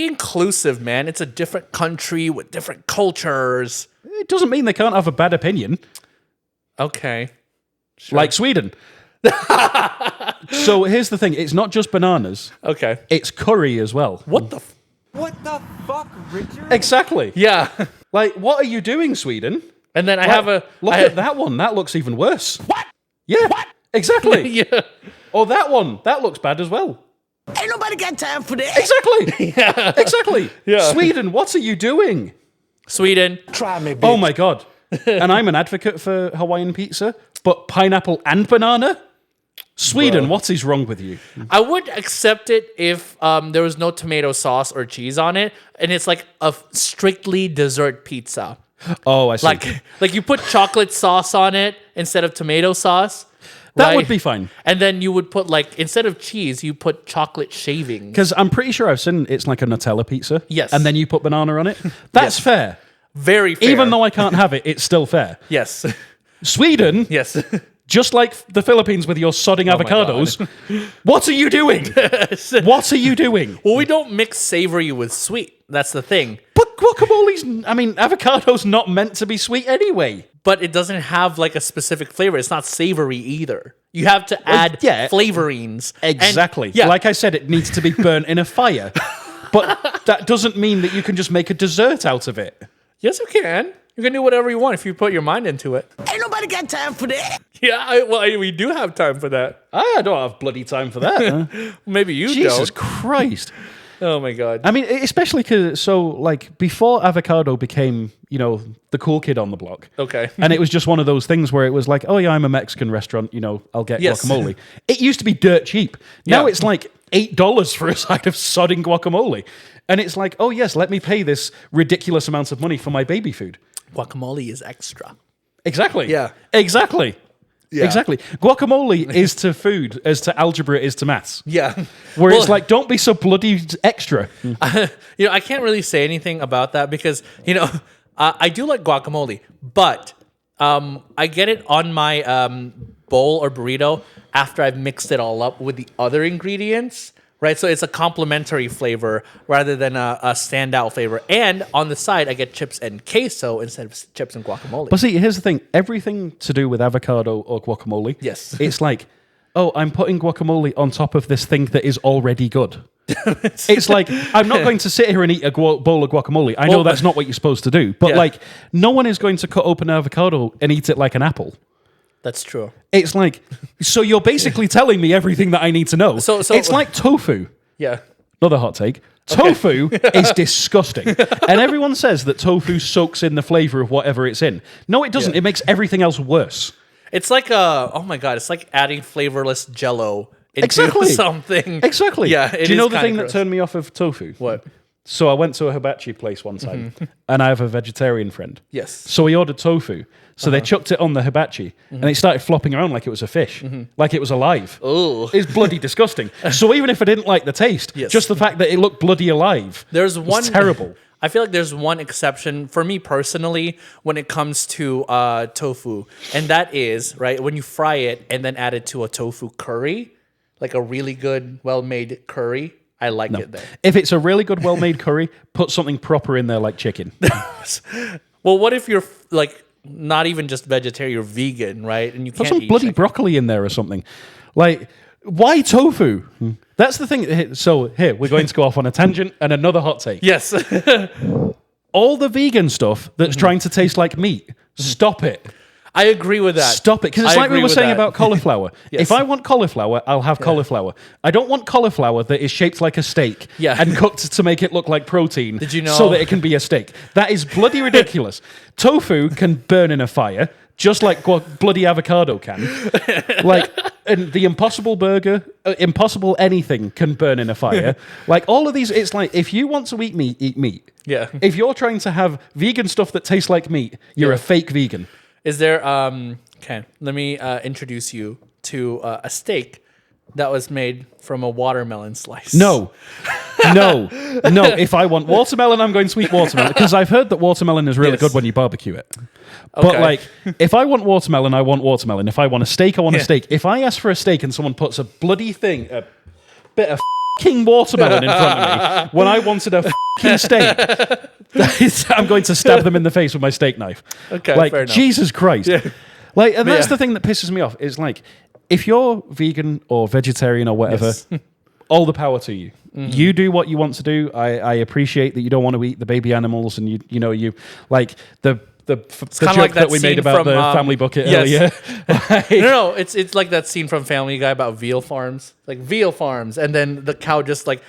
inclusive, man. It's a different country with different cultures. It doesn't mean they can't have a bad opinion. Okay. Like Sweden. So here's the thing. It's not just bananas. Okay. It's curry as well. What the? What the fuck, Richard? Exactly. Yeah. Like, what are you doing, Sweden? And then I Like, have a look I- at that one. That looks even worse. What? Yeah. What? Exactly. Yeah. Or that one. That looks bad as well. Ain't nobody got time for that. Exactly. Yeah. Exactly. Yeah. Sweden, what are you doing? Sweden. Try me, bitch. Oh my God. And I'm an advocate for Hawaiian pizza, but pineapple and banana? Sweden, what is wrong with you? I would accept it if there was no tomato sauce or cheese on it, and it's like a strictly dessert pizza. Oh, I see. Like you put chocolate sauce on it instead of tomato sauce. That right? would be fine. And then you would put like, instead of cheese, you put chocolate shavings. Because I'm pretty sure I've seen it's like a Nutella pizza. Yes. And then you put banana on it. That's Yes. fair. Very fair. Even though I can't have it, it's still fair. Yes. Sweden, Yes. just like the Philippines with your sodding Oh my avocados, what are you doing? What are you doing? Well, we don't mix savory with sweet. That's the thing. But avocado's not meant to be sweet anyway. But it doesn't have like a specific flavor. It's not savory either. You have to add yeah. flavorings. And- Exactly. yeah. Like I said, it needs to be burnt in a fire. But that doesn't mean that you can just make a dessert out of it. Yes, you can. You can do whatever you want if you put your mind into it. Ain't nobody got time for that. Yeah, we do have time for that. I don't have bloody time for that. Maybe you Jesus don't. Christ. Oh my God. I mean, especially because, before avocado became, the cool kid on the block. Okay. And it was just one of those things where it was like, oh yeah, I'm a Mexican restaurant, I'll get Yes. guacamole. It used to be dirt cheap. Now Yeah. it's like $8 for a side of sodding guacamole. And it's like, oh yes, let me pay this ridiculous amount of money for my baby food. Guacamole is extra. Exactly. Yeah. Exactly. Yeah. Exactly. Guacamole is to food as to algebra is to maths. Yeah. Where Well, it's like, don't be so bloody extra. I can't really say anything about that because, I do like guacamole, but I get it on my bowl or burrito after I've mixed it all up with the other ingredients. right? So it's a complementary flavor rather than a standout flavor. And on the side, I get chips and queso instead of chips and guacamole. But see, here's the thing. Everything to do with avocado or guacamole, Yes. it's like, oh, I'm putting guacamole on top of this thing that is already good. It's like, I'm not going to sit here and eat a bowl of guacamole. I know that's not what you're supposed to do. But Yeah. like, no one is going to cut open an avocado and eat it like an apple. That's true. It's like, so you're basically telling me everything that I need to know. So- it's like tofu. Yeah. Another hot take. Tofu is disgusting. And everyone says that tofu soaks in the flavor of whatever it's in. No, it doesn't. Yeah. It makes everything else worse. It's like oh my God, it's like adding flavorless Jello into Exactly. something. Exactly. Yeah. Do you know the thing that turned me off of tofu? What? So I went to a hibachi place one time, and I have a vegetarian friend. Yes. So he ordered tofu. So they chucked it on the hibachi, and it started flopping around like it was a fish, like it was alive. Ooh. It's bloody disgusting. So even if I didn't like the taste, Yes. just the fact that it looked bloody alive, There's one was terrible. I feel like there's one exception for me personally when it comes to tofu, and that is right when you fry it and then add it to a tofu curry, like a really good, well-made curry. I like it there. If it's a really good, well-made curry, put something proper in there like chicken. Well, what if you're like not even just vegetarian, you're vegan, right? And you Put can't some eat bloody chicken. broccoli in there or something. Like, why tofu? That's the thing. So here, we're going to go off on a tangent and another hot take. Yes. All the vegan stuff that's trying to taste like meat, stop it. I agree with that. Stop it. Because it's I like we agree were with saying that. about cauliflower. Yes. If I want cauliflower, I'll have cauliflower. I don't want cauliflower that is shaped like a steak Yeah. and cooked to make it look like protein. Did you know- So that it can be a steak. That is bloody ridiculous. Tofu can burn in a fire, just like bloody avocado can. Like, and the Impossible Burger, Impossible anything can burn in a fire. Like, all of these, it's like, if you want to eat meat, eat meat. Yeah. If you're trying to have vegan stuff that tastes like meat, you're a fake vegan. Is there okay, let me introduce you to a steak that was made from a watermelon slice. No. No. If I want watermelon, I'm going to eat watermelon. Because I've heard that watermelon is really Yes. good when you barbecue it. But Okay. like, if I want watermelon, I want watermelon. If I want a steak, I want a Yeah. steak. If I ask for a steak and someone puts a bloody thing, a bit of fucking watermelon in front of me, when I wanted a fucking steak, I'm going to stab them in the face with my steak knife. Okay, like, fair enough. Jesus Christ. Like, and that's yeah. the thing that pisses me off. Is like, if you're vegan or vegetarian or whatever, Yes. all the power to you. You do what you want to do. I appreciate that you don't want to eat the baby animals, and you like the kinda joke like that that we made scene about from, the family bucket yes. earlier. Like, No, it's like that scene from Family Guy about veal farms, like veal farms, and then the cow just like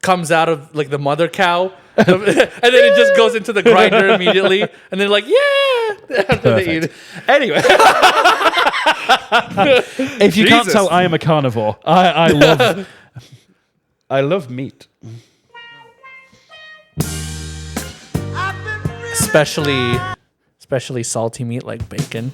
comes out of like the mother cow, and then it just goes into the grinder immediately, and they're like, yeah, after they eat it. Anyway, if you can't Jesus. tell, I am a carnivore. I love meat. Especially salty meat like bacon.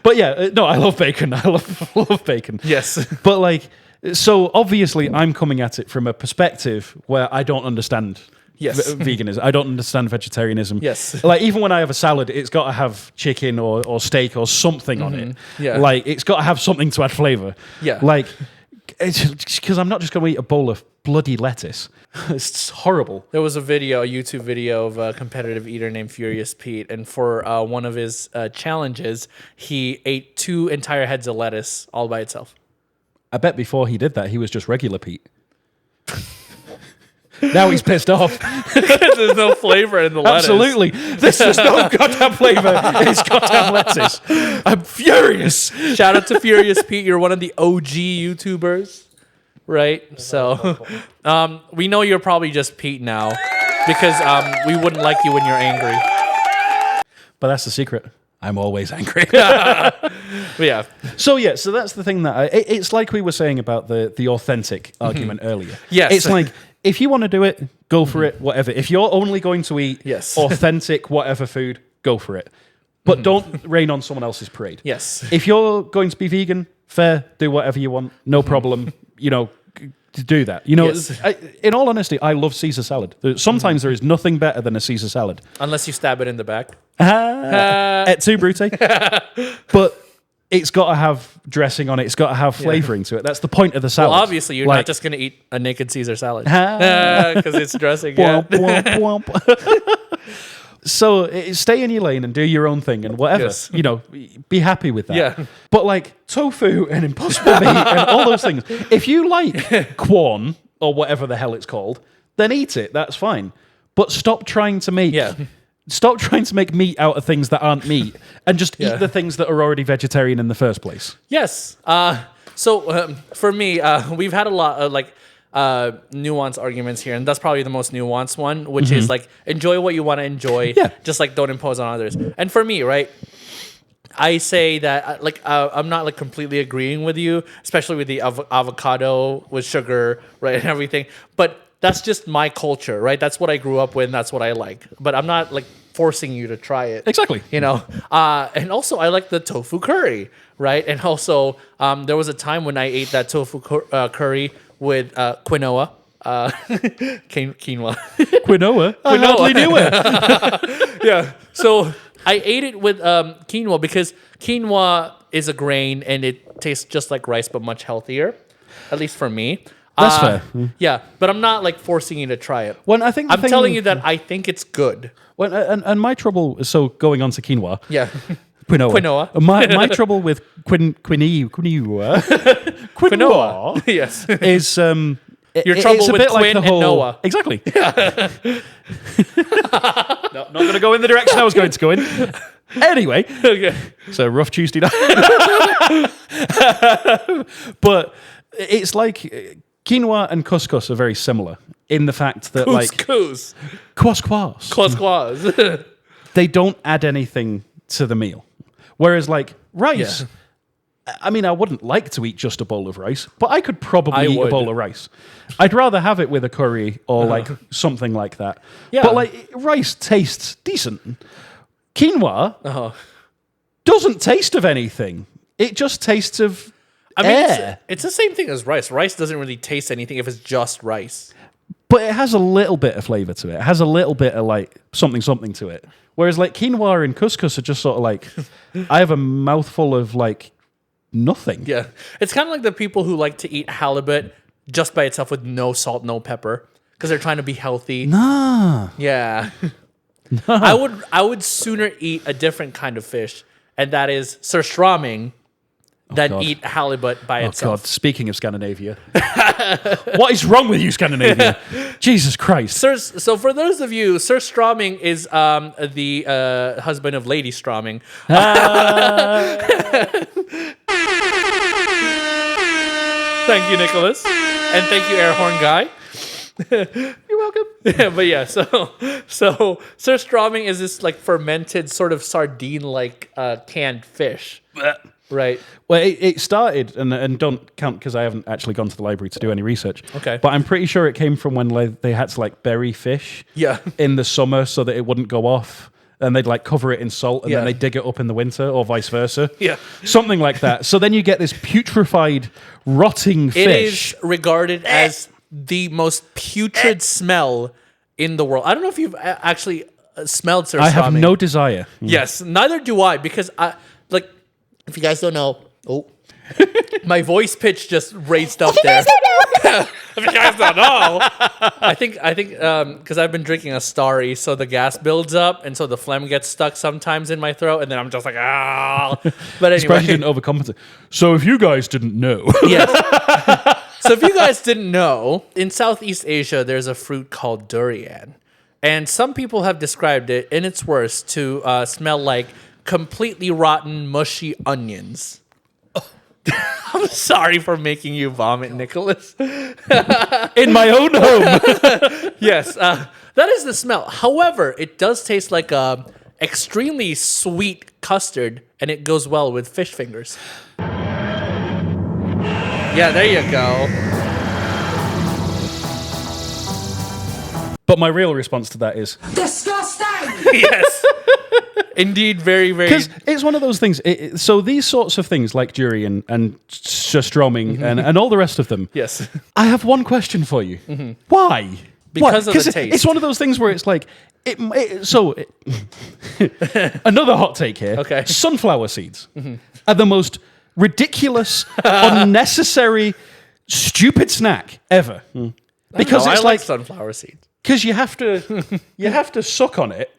But yeah, no, I love bacon. I love bacon. Yes. But like, so obviously I'm coming at it from a perspective where I don't understand Yes. veganism. I don't understand vegetarianism. Yes. Like, even when I have a salad, it's got to have chicken or steak or something on it. Yeah. Like, it's got to have something to add flavor. Yeah. Like, because I'm not just going to eat a bowl of bloody lettuce. It's horrible. There was a YouTube video of a competitive eater named Furious Pete, and for one of his challenges, he ate 2 entire heads of lettuce all by itself. I bet before he did that, he was just regular Pete. Now he's pissed off. There's no flavor in the lettuce. Absolutely. This is no goddamn flavor. It's goddamn lettuce. I'm furious. Shout out to Furious Pete. You're one of the OG YouTubers, right? So we know you're probably just Pete now because we wouldn't like you when you're angry. But that's the secret. I'm always angry. But yeah. So that's the thing that it's like we were saying about the authentic argument earlier. Yes. It's like, if you want to do it, go for it, whatever. If you're only going to eat Yes. authentic whatever food, go for it. But don't rain on someone else's parade. Yes. If you're going to be vegan, fair, do whatever you want, no problem. To do that. Yes. In all honesty, I love Caesar salad. Sometimes there is nothing better than a Caesar salad. Unless you stab it in the back. Et tu, Brute. But it's got to have dressing on it. It's got to have flavoring to it. That's the point of the salad. Well, obviously, you're Like- not just going to eat a naked Caesar salad because it's dressing. Yeah. Womp, womp, womp. So stay in your lane and do your own thing and whatever. Yes. You know, be happy with that. Yeah. But like tofu and impossible meat and all those things, if you like Quorn or whatever the hell it's called, then eat it. That's fine. But stop trying to make stop trying to make meat out of things that aren't meat and just eat the things that are already vegetarian in the first place. Yes. So for me, we've had a lot of nuanced arguments here, and that's probably the most nuanced one, which is like enjoy what you want to enjoy, just like don't impose on others. And for me, right, I say that I'm not like completely agreeing with you, especially with the avocado with sugar, right, and everything. But that's just my culture, right? That's what I grew up with, and that's what I like. But I'm not like forcing you to try it. Exactly. You know? And also I like the tofu curry, right? And also there was a time when I ate that tofu curry with quinoa. Quinoa. Quinoa? I hardly knew it. Yeah. So I ate it with quinoa because quinoa is a grain and it tastes just like rice but much healthier, at least for me. That's fair. Yeah, but I'm not like forcing you to try it. Well, I think I'm telling you that I think it's good. Well, and my trouble, so going on to quinoa. Yeah. Quinoa. My trouble with quinoa. Yes. Is Your trouble it's a with bit like Quinn the and whole Noah. Exactly. No, not going to go in the direction I was going to go in. Anyway, Okay. so rough Tuesday night. But it's like quinoa and couscous are very similar in the fact that Couscous. couscous, they don't add anything to the meal. Whereas like rice, I mean, I wouldn't like to eat just a bowl of rice, but I could probably eat a would. bowl of rice. I'd rather have it with a curry or like something like that. Yeah. But like rice tastes decent. Quinoa doesn't taste of anything. It just tastes of air. It's the same thing as rice. Rice doesn't really taste anything if it's just rice. But it has a little bit of flavor to it. It has a little bit of like something to it. Whereas like quinoa and couscous are just sort of like, I have a mouthful of like nothing. Yeah. It's kind of like the people who like to eat halibut just by itself with no salt, no pepper, because they're trying to be healthy. Nah. Yeah. I would sooner eat a different kind of fish, and that is surströmming, than God. eat halibut by Oh itself. God! Speaking of Scandinavia, what is wrong with you, Scandinavia? Jesus Christ! So for those of you, surströmming is the husband of Lady Strömming. Thank you, Nicholas, and thank you, air horn guy. You're welcome. Yeah, but yeah, so surströmming is this like fermented sort of sardine-like canned fish, right? Well, it started, and don't count because I haven't actually gone to the library to do any research. Okay. But I'm pretty sure it came from when they had to like bury fish Yeah. in the summer so that it wouldn't go off. And they'd like cover it in salt and then they dig it up in the winter or vice versa. Yeah. Something like that. So then you get this putrefied, rotting It fish. is regarded as the most putrid smell in the world. I don't know if you've actually smelled surströmming. I have no desire. Yes, neither do I, because if you guys don't know, my voice pitch just raised up there. If you guys don't know, I think because I've been drinking a Starry, so the gas builds up, and so the phlegm gets stuck sometimes in my throat, and then I'm just like, ah. But anyway, Surprised you didn't overcompensate. So if you guys didn't know. yes. So if you guys didn't know, in Southeast Asia, there's a fruit called durian. And some people have described it, in its worst, to smell like completely rotten, mushy onions. I'm sorry for making you vomit, Nicholas. In my own home. Yes, that is the smell. However, it does taste like a extremely sweet custard, and it goes well with fish fingers. Yeah, there you go. But my real response to that is... Disgusting! Yes. Indeed, very, very... Because it's one of those things. So these sorts of things like durian and surströmming and all the rest of them. Yes. I have one question for you. Why? because of the taste. It's one of those things where it's like another hot take here. Okay. Sunflower seeds are the most ridiculous, unnecessary, stupid snack ever. Because I it's like sunflower seeds. because you have to suck on it.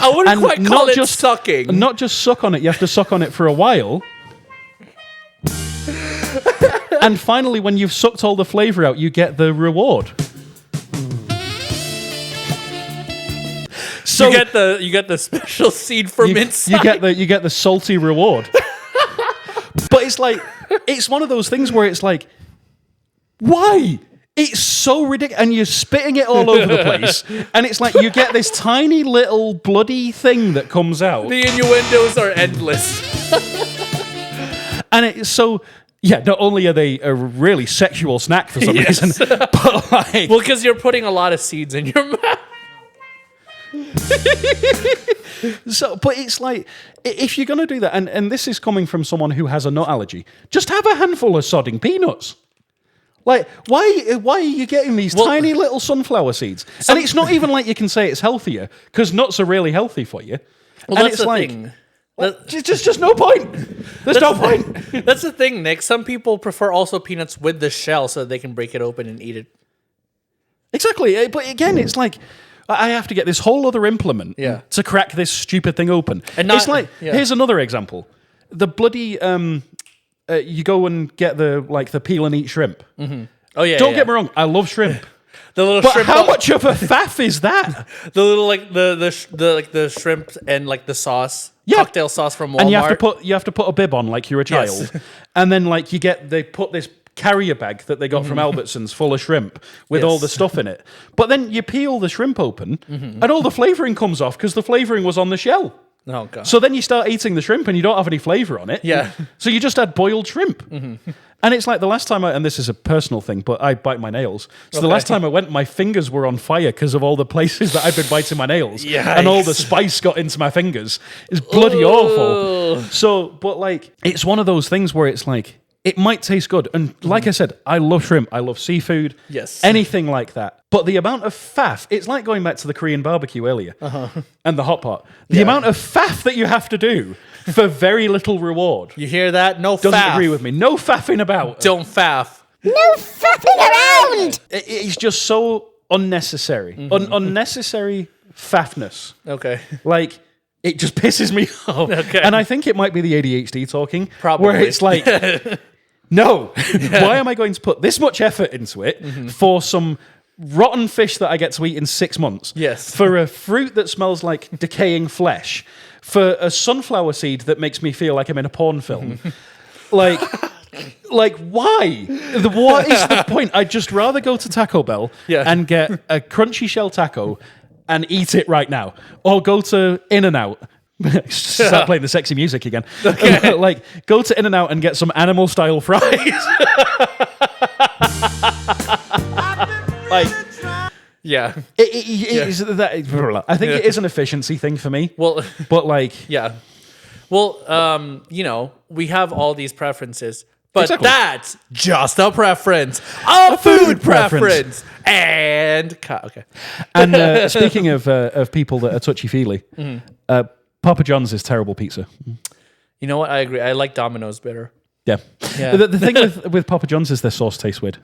I wouldn't quite call it just sucking. Not just suck on it, you have to suck on it for a while. And finally, when you've sucked all the flavor out, you get the reward. So you get the special seed from inside. you get the salty reward. But it's one of those things where it's like, why? It's so ridiculous, and you're spitting it all over the place, and it's like you get this tiny little bloody thing that comes out. The innuendos are endless. And it's so, yeah, not only are they a really sexual snack for some reason, but like... Well, because you're putting a lot of seeds in your mouth. So, but it's like, if you're going to do that, and this is coming from someone who has a nut allergy, just have a handful of sodding peanuts. Like, why are you getting these tiny little sunflower seeds? And it's not even like you can say it's healthier, because nuts are really healthy for you. Well, and that's it's the like, thing. Just no point. There's no point. That's the thing, Nick. Some people prefer also peanuts with the shell so that they can break it open and eat it. Exactly. But again, it's like, I have to get this whole other implement to crack this stupid thing open. And it's like, here's another example. The bloody, you go and get the peel and eat shrimp. Mm-hmm. Oh yeah. Don't get me wrong, I love shrimp. The little but shrimp. How much of a faff is that? The little the shrimp and like the sauce, cocktail sauce from Walmart. And you have to put a bib on like you're a child, and then like they put this carrier bag that they got from Albertsons full of shrimp with all the stuff in it. But then you peel the shrimp open, and all the flavoring comes off because the flavoring was on the shell. Oh god! So then you start eating the shrimp and you don't have any flavor on it. Yeah. So you just had boiled shrimp. And it's like the last time and this is a personal thing, but I bite my nails. So the last time I went, my fingers were on fire because of all the places that I've been biting my nails. And all the spice got into my fingers. It's bloody awful. So, but like, it's one of those things where it's like, it might taste good. And like I said, I love shrimp. I love seafood. Yes. Anything like that. But the amount of faff, it's like going back to the Korean barbecue earlier and the hot pot. The amount of faff that you have to do for very little reward. You hear that? No faff. Doesn't agree with me. No faffing about. Don't faff. No faffing around! It's just so unnecessary. Unnecessary faffness. Okay. Like, it just pisses me off. Okay. And I think it might be the ADHD talking. Probably. Where it's like, no, why am I going to put this much effort into it for some rotten fish that I get to eat in 6 months? Yes. For a fruit that smells like decaying flesh? For a sunflower seed that makes me feel like I'm in a porn film? Like why? What is the point? I'd just rather go to Taco Bell and get a crunchy shell taco and eat it right now. Or go to In-N-Out. Start playing the sexy music again. Okay. Like, go to In-N-Out and get some animal-style fries. Like... Yeah. I think it is an efficiency thing for me. Well, but like... Yeah. Well, we have all these preferences, but that's just a preference. A food preference. And... Okay. And speaking of people that are touchy-feely, Papa John's is terrible pizza. You know what? I agree. I like Domino's better. Yeah. The thing with Papa John's is their sauce tastes weird.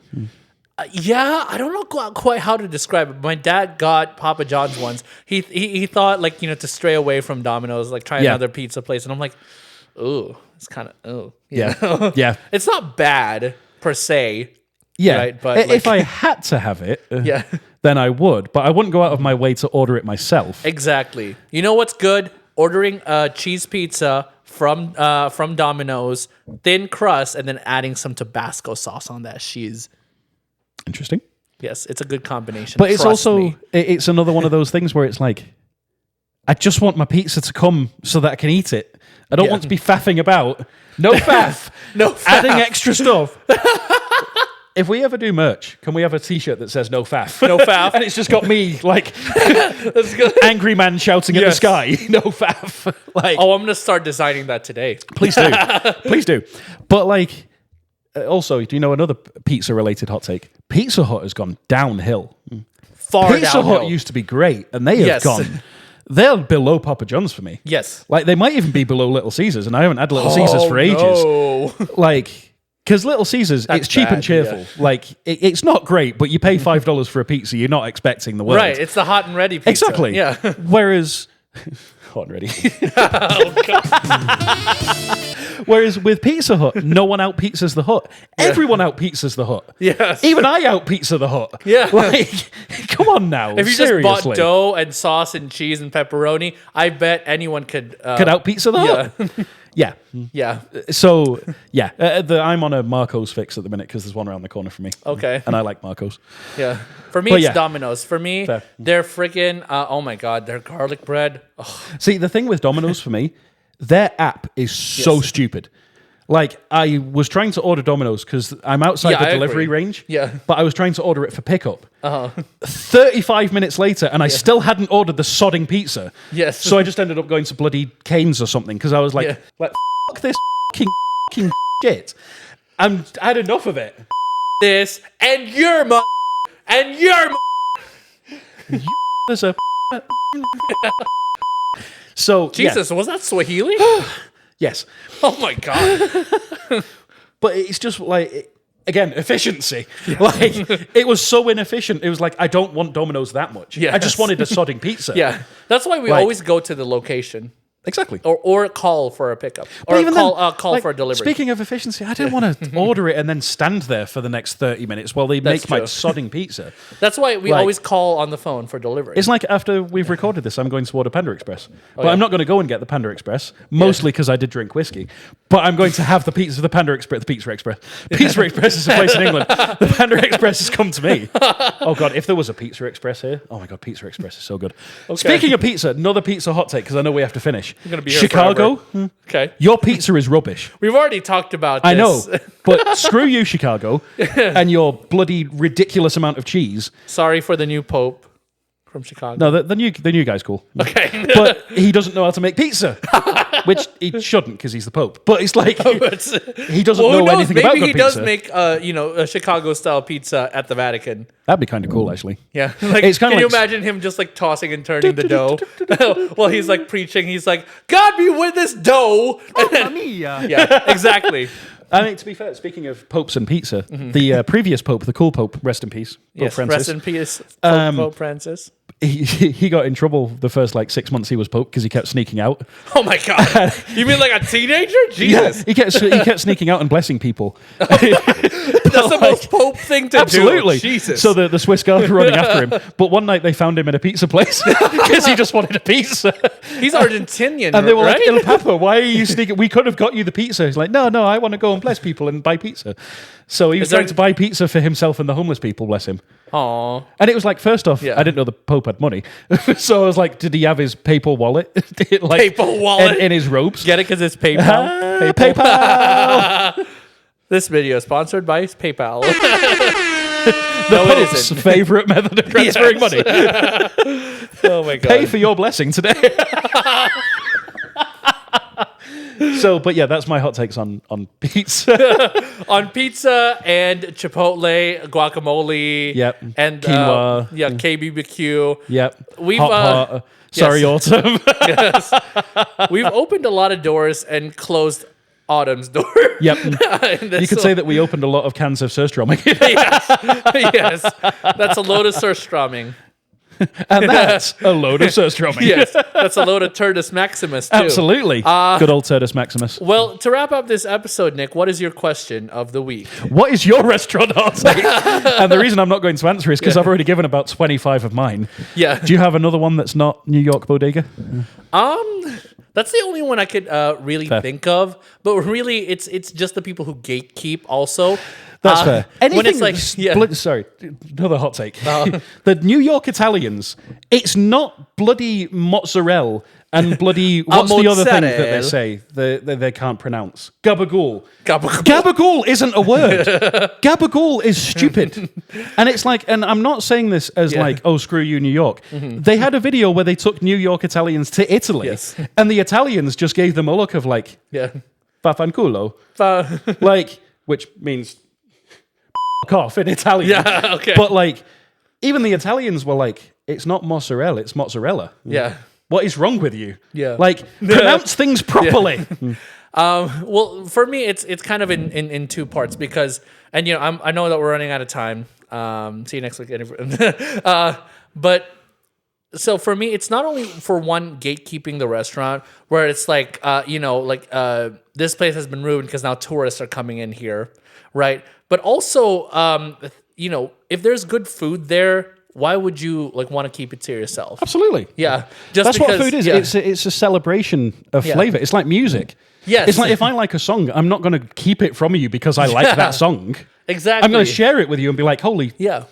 I don't know quite how to describe it. My dad got Papa John's once. He thought to stray away from Domino's, like try another pizza place, and I'm like, ooh, it's kind of Yeah. It's not bad per se. Yeah, right? But if I had to have it, then I would. But I wouldn't go out of my way to order it myself. Exactly. You know what's good? Ordering a cheese pizza from Domino's, thin crust, and then adding some Tabasco sauce on that cheese. Interesting. Yes, it's a good combination. But it's also it's another one of those things where it's like, I just want my pizza to come so that I can eat it. I don't want to be faffing about. No faff. No faff. Adding extra stuff. If we ever do merch, can we have a T-shirt that says "No faff"? No faff, and it's just got me like angry man shouting at the sky. No faff. Like, I'm gonna start designing that today. Please do, please do. But like, Also, do you know another pizza-related hot take? Pizza Hut has gone downhill. Far Pizza downhill. Hut used to be great, and they have Yes. gone. They're below Papa John's for me. Yes. Like, they might even be below Little Caesars, and I haven't had Little Caesars for ages. No. Like, because Little Caesars, That's it's cheap bad, and cheerful. yeah. Like, it's not great, but you pay $5 for a pizza, you're not expecting the world. Right. It's the hot and ready pizza. Exactly. Yeah. Whereas, hot and ready. Whereas with Pizza Hut, no one out pizzas the Hut. Everyone out pizzas the Hut. Yes. Even I out pizza the Hut. Yeah. Like, come on now. If you seriously. just bought dough and sauce and cheese and pepperoni, I bet anyone could. Could out pizza the Hut. Yeah. Yeah. So, yeah. I'm on a Marco's fix at the minute because there's one around the corner for me. Okay. And I like Marco's. Yeah. For me, But it's yeah. Domino's. For me, Fair. they're freaking. Oh my god, their garlic bread. Oh, See, the thing with Domino's for me, their app is so stupid. Like, I was trying to order Domino's because I'm outside Yeah, the I delivery agree. range. Yeah. But I was trying to order it for pickup. 35 minutes later, and I still hadn't ordered the sodding pizza. Yes. So I just ended up going to bloody Cane's or something because I was like, Yeah. fuck this fucking shit. I had enough of it. this and your and your There's a... So, yeah. Jesus, was that Swahili? Yes. Oh my god. But it's just like, again, efficiency. Like, it was so inefficient. It was like, I don't want Domino's that much. Yes. I just wanted a sodding pizza. Yeah. That's why we Like- always go to the location. Exactly. Or call for a pickup. Or But even call then, like, for a delivery. Speaking of efficiency, I didn't want to order it and then stand there for the next 30 minutes while they That's make my true. sodding pizza. That's why we like- always call on the phone for delivery. It's like after we've recorded this, I'm going to order Panda Express. But yeah. I'm not going to go and get the Panda Express, mostly because I did drink whiskey. But I'm going to have the pizza, the Panda Express, the Pizza Express. Pizza Express is a place in England. The Panda Express has come to me. Oh, God, if there was a Pizza Express here. Oh, my God, Pizza Express is so good. Speaking of pizza, another pizza hot take, because I know we have to finish. gonna be here Chicago, okay. your pizza is rubbish. We've already talked about this. I know, but screw you, Chicago, and your bloody ridiculous amount of cheese. Sorry for the new Pope from Chicago. No, the new guy's cool. Okay. But he doesn't know how to make pizza, which he shouldn't because he's the Pope. But it's like he doesn't Well, who know knows? anything Maybe about good he pizza. does make, a Chicago-style pizza at the Vatican. That'd be kind of cool, actually. Yeah, like It's kinda can you like- imagine him just like tossing and turning the dough while he's like preaching? He's like, "God be with this dough." Yeah, exactly. I mean, to be fair, speaking of popes and pizza, the previous pope, the cool pope, rest in peace, Pope Yes, Francis, rest in peace, Pope Francis. he got in trouble the first 6 months he was pope because he kept sneaking out. Oh my god! You mean like a teenager? Jesus, he kept sneaking out and blessing people. that's the most Pope thing to Absolutely. do. Jesus. So the Swiss guard were running after him. But one night they found him in a pizza place because he just wanted a pizza. he's Argentinian, And they were right? like, Il Papa, why are you sneaking? We could have got you the pizza. He's like, no, I want to go and bless people and buy pizza. So he was trying to buy pizza for himself and the homeless people, bless him. Aw. And it was like, first off, Yeah. I didn't know the Pope had money. So I was like, did he have his papal wallet? Papal wallet? In his robes? Get it because it's PayPal. PayPal! This video is sponsored by PayPal. The No, it Pope's isn't. favorite method of transferring money. Oh my god! Pay for your blessing today. So, but yeah, that's my hot takes on pizza. On pizza and Chipotle, guacamole. Yep. And Quinoa. KBBQ. Yep. We've, hot. Sorry, yes. autumn. Yes. We've opened a lot of doors and closed Autumn's door. Yep. You could say that we opened a lot of cans of surströmming. Yes. That's a load of surströmming. And that's a load of surströmming. Yes. That's a load of Turdus Maximus, too. Absolutely. Good old Turdus Maximus. Well, to wrap up this episode, Nick, what is your question of the week? What is your restaurant hot take? And the reason I'm not going to answer is because I've already given about 25 of mine. Yeah. Do you have another one that's not New York Bodega? That's the only one I could really think of. But really, it's just the people who gatekeep also. That's fair. When it's like, Sorry, another hot take. The New York Italians, it's not bloody mozzarella and bloody, what's the other thing that they say they can't pronounce? Gabagool. Gabagool isn't a word. Gabagool is stupid. And it's like, and I'm not saying this as like, oh, screw you, New York. They had a video where they took New York Italians to Italy. Yes. And the Italians just gave them a look of like, Yeah. Vaffanculo. Like, which means off in Italian. Yeah, okay. But like, even the Italians were like, it's not mozzarella, it's mozzarella. Yeah. What is wrong with you? Yeah. Like, pronounce things properly. Well, for me, it's kind of in two parts because, and I know that we're running out of time. See you next week. But so for me, it's not only for one gatekeeping the restaurant where it's like, this place has been ruined because now tourists are coming in here, right? But also, if there's good food there, why would you want to keep it to yourself? Absolutely. Yeah, That's because, what food is. yeah. It's a celebration of flavor. It's like music. Yes. It's like if I like a song, I'm not going to keep it from you because I like that song. Exactly. I'm going to share it with you and be like, holy Yeah.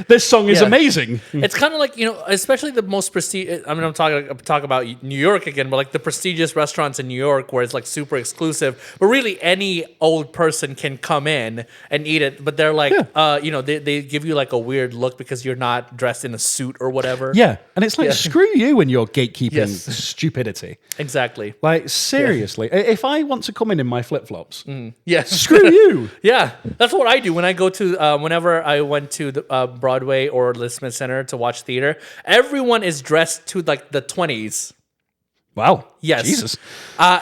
this song is Yeah. amazing. It's kind of like, especially the most prestigious. I mean, I'm talking about New York again, but like the prestigious restaurants in New York where it's like super exclusive, but really any old person can come in and eat it. But they're like, they give you like a weird look because you're not dressed in a suit or whatever. Yeah. And it's like, screw you and your gatekeeping Yes. stupidity. Exactly. Like, seriously, if I want to come in my flip-flops, Yes. screw you. Yeah, that's what I do when I go to whenever I went to the Broadway or the Smith Center to watch theater. Everyone is dressed to like the 20s. Wow. Yes. Jesus.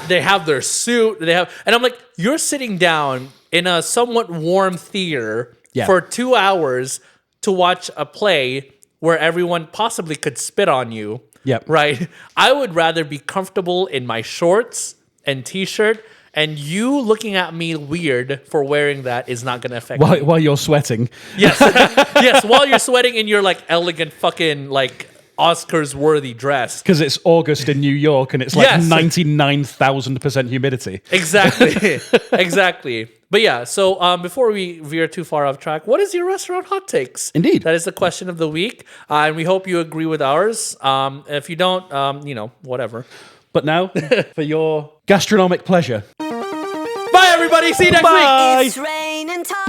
They have their suit. And I'm like, you're sitting down in a somewhat warm theater for 2 hours to watch a play where everyone possibly could spit on you. Yep. Right. I would rather be comfortable in my shorts and t-shirt. And you looking at me weird for wearing that is not going to affect me. While you're sweating. Yes. Yes, while you're sweating in your like elegant fucking like Oscars worthy dress. Because it's August in New York and it's like Yes. 99,000% humidity. Exactly. Exactly. But yeah, so before we veer too far off track, what is your restaurant hot takes? Indeed. That is the question of the week. And we hope you agree with ours. If you don't, whatever. But now, for your gastronomic pleasure. Bye, everybody. See you next week. Bye. It's raining time.